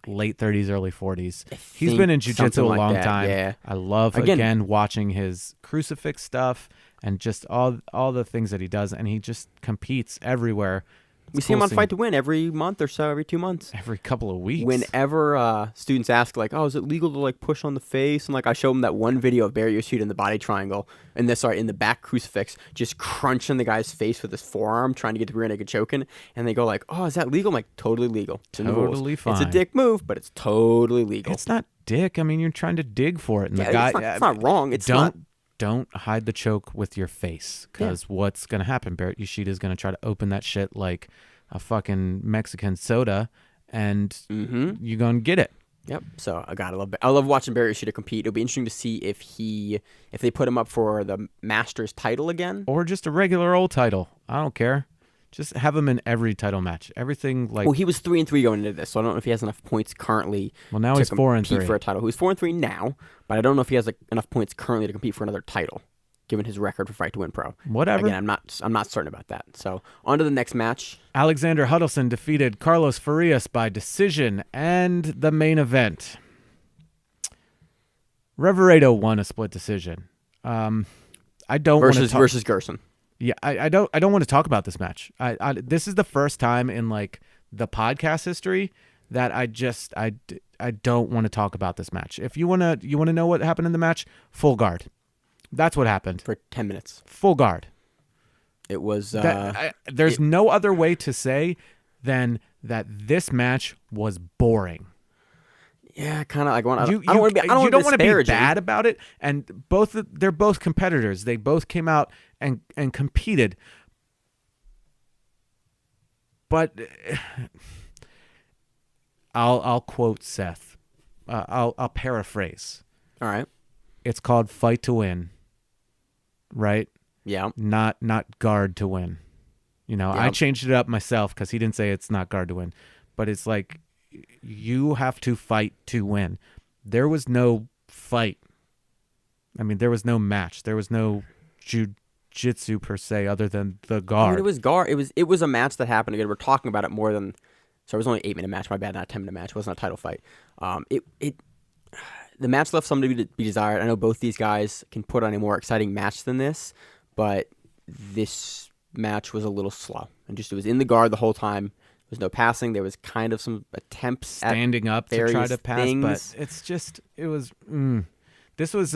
[SPEAKER 1] late 30s, early 40s. He's been in jiu-jitsu a long time.
[SPEAKER 2] Yeah.
[SPEAKER 1] I love again watching his crucifix stuff and just all the things that he does, and he just competes everywhere.
[SPEAKER 2] We see him on Fight to Win every month or so, every 2 months.
[SPEAKER 1] Every couple of weeks.
[SPEAKER 2] Whenever students ask, like, "Oh, is it legal to like push on the face?" and like I show them that one video of Barry Yoshida in the body triangle, and in the back crucifix, just crunching the guy's face with his forearm, trying to get the rear naked choking, and they go like, "Oh, is that legal?" I'm like, "Totally legal. It's in the rules.
[SPEAKER 1] Totally fine.
[SPEAKER 2] It's a dick move, but it's totally legal."
[SPEAKER 1] It's not dick. I mean, you're trying to dig for it, and the guy.
[SPEAKER 2] It's not wrong.
[SPEAKER 1] Don't hide the choke with your face, because what's gonna happen? Barrett Yoshida is gonna try to open that shit like a fucking Mexican soda, and you're gonna get it.
[SPEAKER 2] Yep. So I love watching Barry Yoshida compete. It'll be interesting to see if they put him up for the Masters title again,
[SPEAKER 1] or just a regular old title. I don't care. Just have him in every title match. Everything like.
[SPEAKER 2] Well, he was 3-3 going into this, so I don't know if he has enough points currently.
[SPEAKER 1] Well, now he's 4-3
[SPEAKER 2] for a title. He's 4-3 now, but I don't know if he has enough points currently to compete for another title, given his record for Fight to Win Pro.
[SPEAKER 1] Whatever.
[SPEAKER 2] Again, I'm not certain about that. So on to the next match.
[SPEAKER 1] Alexander Huddleston defeated Carlos Farias by decision, and the main event. Reveredo won a split decision. I don't
[SPEAKER 2] versus Gerson.
[SPEAKER 1] Yeah, I don't want to talk about this match. This is the first time in like the podcast history that I don't want to talk about this match. If you wanna know what happened in the match, full guard. That's what happened
[SPEAKER 2] for 10 minutes.
[SPEAKER 1] Full guard.
[SPEAKER 2] It was.
[SPEAKER 1] There's no other way to say than that this match was boring.
[SPEAKER 2] Yeah, kind of like
[SPEAKER 1] you don't want to be bad about it. And they're both competitors. They both came out and competed. But I'll quote Seth. I'll paraphrase.
[SPEAKER 2] All right.
[SPEAKER 1] It's called Fight to Win. Right?
[SPEAKER 2] Yeah.
[SPEAKER 1] Not guard to win. I changed it up myself because he didn't say it's not guard to win. But it's like, you have to fight to win. There was no fight. I mean, there was no match. There was no jiu-jitsu per se other than the guard.
[SPEAKER 2] I mean, it was guard. It was a match that happened. Again, we're talking about it more than... So it was only an 8-minute match. My bad, not a 10-minute match. It wasn't a title fight. The match left something to be desired. I know both these guys can put on a more exciting match than this, but this match was a little slow. And it was in the guard the whole time. There was no passing. There was kind of some attempts
[SPEAKER 1] standing up to try to pass,
[SPEAKER 2] things.
[SPEAKER 1] But this was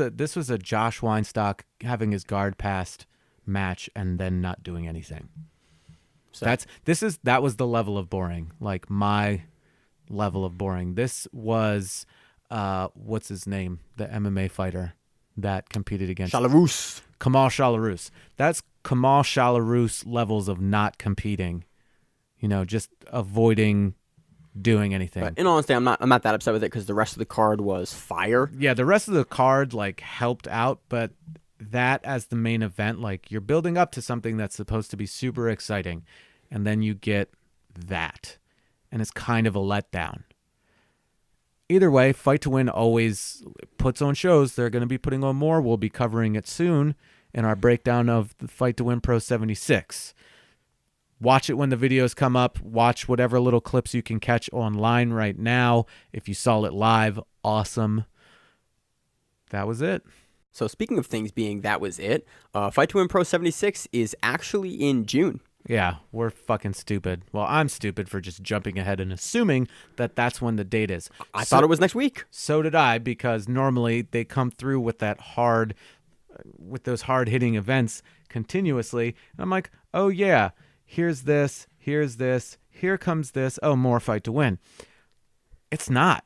[SPEAKER 1] a Josh Weinstock having his guard passed match and then not doing anything. So that was the level of boring, like my level of boring. This was what's his name, the MMA fighter that competed against
[SPEAKER 2] Chalarus.
[SPEAKER 1] Kamal Chalarus. That's Kamal Chalarus levels of not competing. Just avoiding doing anything.
[SPEAKER 2] But in all honesty, I'm not that upset with it because the rest of the card was fire.
[SPEAKER 1] Yeah, the rest of the card helped out, but that as the main event, you're building up to something that's supposed to be super exciting, and then you get that, and it's kind of a letdown. Either way, Fight to Win always puts on shows. They're going to be putting on more. We'll be covering it soon in our breakdown of the Fight to Win Pro 76. Watch it when the videos come up. Watch whatever little clips you can catch online right now. If you saw it live, awesome. That was it.
[SPEAKER 2] So speaking of things being that was it, Fight to Win Pro 76 is actually in June.
[SPEAKER 1] Yeah, we're fucking stupid. Well, I'm stupid for just jumping ahead and assuming that that's when the date is.
[SPEAKER 2] I thought it was next week.
[SPEAKER 1] So did I, because normally they come through with those hard hitting events continuously. And I'm like, oh yeah, here's this, here comes this. Oh, more Fight to Win. It's not.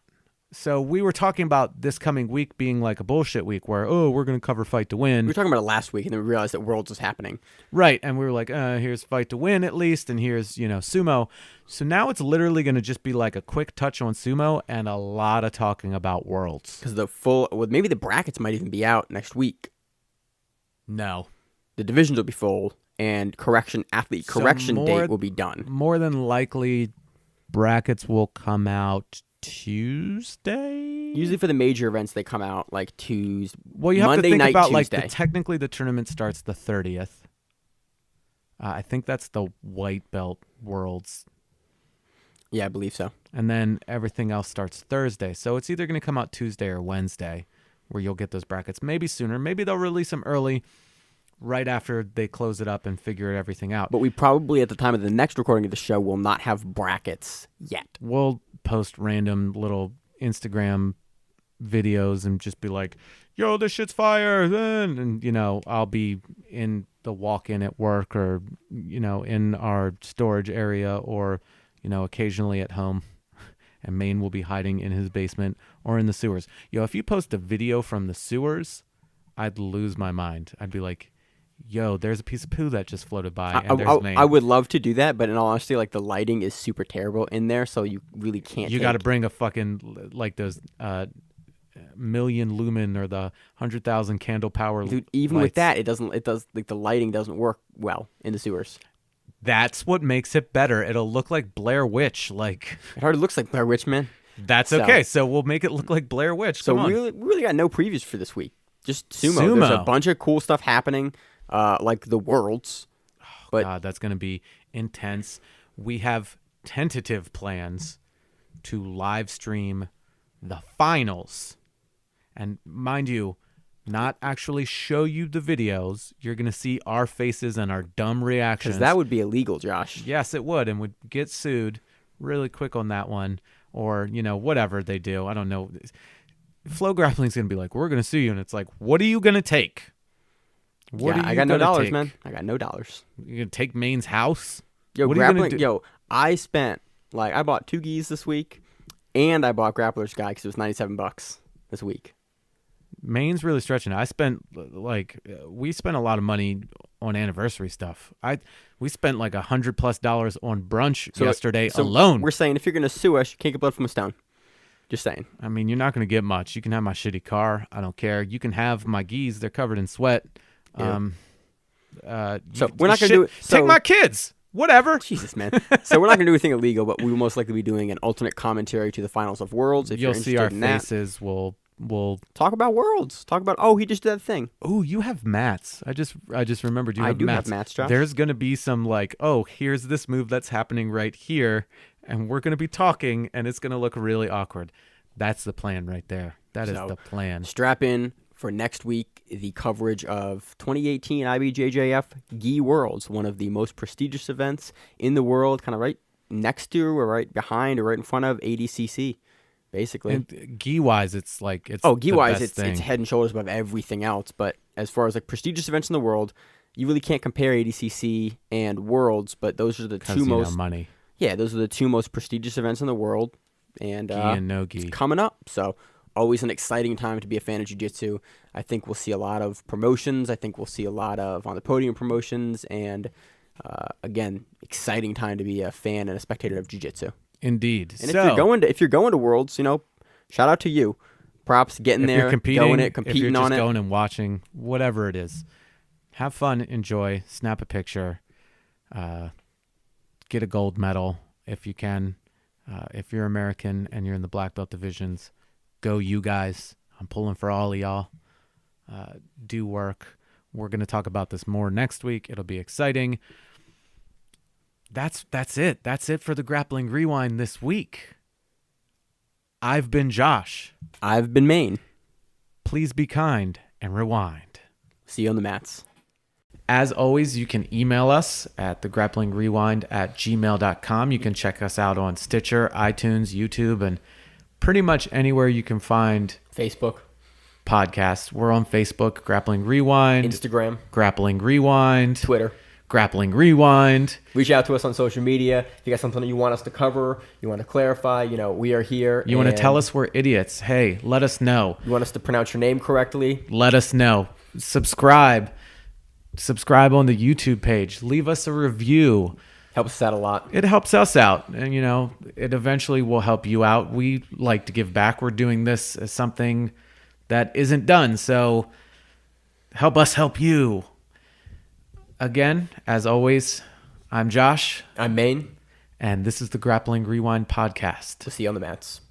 [SPEAKER 1] So we were talking about this coming week being like a bullshit week where, oh, we're going to cover Fight to Win.
[SPEAKER 2] We were talking about it last week, and then we realized that Worlds was happening.
[SPEAKER 1] Right. And we were like, here's Fight to Win at least, and here's, Sumo. So now it's literally going to just be like a quick touch on Sumo and a lot of talking about Worlds.
[SPEAKER 2] Because maybe the brackets might even be out next week.
[SPEAKER 1] No.
[SPEAKER 2] The divisions will be full, and athlete correction date will be done.
[SPEAKER 1] More than likely, brackets will come out Tuesday.
[SPEAKER 2] Usually for the major events, they come out like Tuesday.
[SPEAKER 1] Well, you have
[SPEAKER 2] Monday
[SPEAKER 1] to think
[SPEAKER 2] night,
[SPEAKER 1] about
[SPEAKER 2] Tuesday.
[SPEAKER 1] technically the tournament starts the 30th. I think that's the white belt Worlds.
[SPEAKER 2] Yeah, I believe so.
[SPEAKER 1] And then everything else starts Thursday. So it's either going to come out Tuesday or Wednesday where you'll get those brackets. Maybe sooner. Maybe they'll release them early right after they close it up and figure everything out.
[SPEAKER 2] But we probably, at the time of the next recording of the show, will not have brackets yet.
[SPEAKER 1] We'll post random little Instagram videos and just be like, yo, this shit's fire. And, I'll be in the walk-in at work or, in our storage area or, occasionally at home. And Maine will be hiding in his basement or in the sewers. If you post a video from the sewers, I'd lose my mind. I'd be like, yo, there's a piece of poo that just floated by, and there's Maine.
[SPEAKER 2] I would love to do that, but in all honesty, like the lighting is super terrible in there, so you really can't.
[SPEAKER 1] You got to bring a fucking like those million lumen or the 100,000 candle power.
[SPEAKER 2] Dude, even
[SPEAKER 1] lights.
[SPEAKER 2] with that, it does like the lighting doesn't work well in the sewers.
[SPEAKER 1] That's what makes it better. It'll look like Blair Witch. Like
[SPEAKER 2] it already looks like Blair Witch, man.
[SPEAKER 1] That's okay. So we'll make it look like Blair Witch.
[SPEAKER 2] So we really got no previews for this week. Just Sumo. There's a bunch of cool stuff happening. Like the Worlds.
[SPEAKER 1] But God, that's going to be intense. We have tentative plans to live stream the finals. And mind you, not actually show you the videos. You're going to see our faces and our dumb reactions.
[SPEAKER 2] Because that would be illegal, Josh.
[SPEAKER 1] Yes, it would, and would get sued really quick on that one. Or, whatever they do. I don't know. Flow Grappling's going to be like, we're going to sue you. And it's like, what are you going to take?
[SPEAKER 2] I got no dollars, man. I got no dollars.
[SPEAKER 1] You gonna take Maine's house?
[SPEAKER 2] Yo, grappling. Yo, I spent I bought 2 gis this week, and I bought Grappler's Guy because it was $97 this week.
[SPEAKER 1] Maine's really stretching. I spent we spent a lot of money on anniversary stuff. We spent like $100+ on brunch yesterday alone.
[SPEAKER 2] We're saying if you're gonna sue us, you can't get blood from a stone. Just saying.
[SPEAKER 1] I mean, you're not gonna get much. You can have my shitty car. I don't care. You can have my gis. They're covered in sweat.
[SPEAKER 2] Yeah. So we're not going to do it.
[SPEAKER 1] Take my kids. Whatever.
[SPEAKER 2] Jesus, man. So we're not going to do anything illegal, but we will most likely be doing an alternate commentary to the finals of Worlds. If
[SPEAKER 1] you'll
[SPEAKER 2] you're
[SPEAKER 1] see our
[SPEAKER 2] in
[SPEAKER 1] faces, we'll
[SPEAKER 2] talk about Worlds. Talk about he just did that thing.
[SPEAKER 1] Oh, you have mats. I just remembered you have mats.
[SPEAKER 2] I do have mats, Josh.
[SPEAKER 1] There's going to be some here's this move that's happening right here, and we're going to be talking, and it's going to look really awkward. That's the plan right there. That is the plan.
[SPEAKER 2] Strap in for next week, the coverage of 2018 IBJJF Gi Worlds, one of the most prestigious events in the world, kind of right next to or right behind or right in front of ADCC, basically.
[SPEAKER 1] And gi-wise, it's
[SPEAKER 2] gi-wise, it's head and shoulders above everything else. But as far as prestigious events in the world, you really can't compare ADCC and Worlds. But those are the two most
[SPEAKER 1] money.
[SPEAKER 2] Yeah, those are the two most prestigious events in the world, and
[SPEAKER 1] gi and no gi
[SPEAKER 2] it's coming up. So. Always an exciting time to be a fan of jiu-jitsu. I think we'll see a lot of promotions. I think we'll see a lot of on the podium promotions. And again, exciting time to be a fan and a spectator of jiu-jitsu.
[SPEAKER 1] Indeed.
[SPEAKER 2] And if you're going to Worlds, shout out to you. Props getting there, competing on it.
[SPEAKER 1] If you're just going and watching, whatever it is, have fun, enjoy, snap a picture, get a gold medal if you can. If you're American and you're in the black belt divisions. Go you guys. I'm pulling for all of y'all. Do work. We're going to talk about this more next week. It'll be exciting. That's it. That's it for the Grappling Rewind this week. I've been Josh.
[SPEAKER 2] I've been Maine.
[SPEAKER 1] Please be kind and rewind.
[SPEAKER 2] See you on the mats.
[SPEAKER 1] As always, you can email us at thegrapplingrewind@gmail.com. You can check us out on Stitcher, iTunes, YouTube, and pretty much anywhere you can find
[SPEAKER 2] Facebook,
[SPEAKER 1] podcasts. We're on Facebook, Grappling Rewind,
[SPEAKER 2] Instagram,
[SPEAKER 1] Grappling Rewind,
[SPEAKER 2] Twitter.
[SPEAKER 1] Grappling Rewind.
[SPEAKER 2] Reach out to us on social media. If you got something that you want us to cover, you want to clarify, we are here.
[SPEAKER 1] You want to tell us we're idiots? Hey, let us know.
[SPEAKER 2] You want us to pronounce your name correctly?
[SPEAKER 1] Let us know. Subscribe on the YouTube page. Leave us a review.
[SPEAKER 2] Helps us out a lot.
[SPEAKER 1] It helps us out, and it eventually will help you out. We like to give back. We're doing this as something that isn't done, so help us help you. Again, as always, I'm Josh.
[SPEAKER 2] I'm Maine.
[SPEAKER 1] And this is the Grappling Rewind Podcast.
[SPEAKER 2] We'll see you on the mats.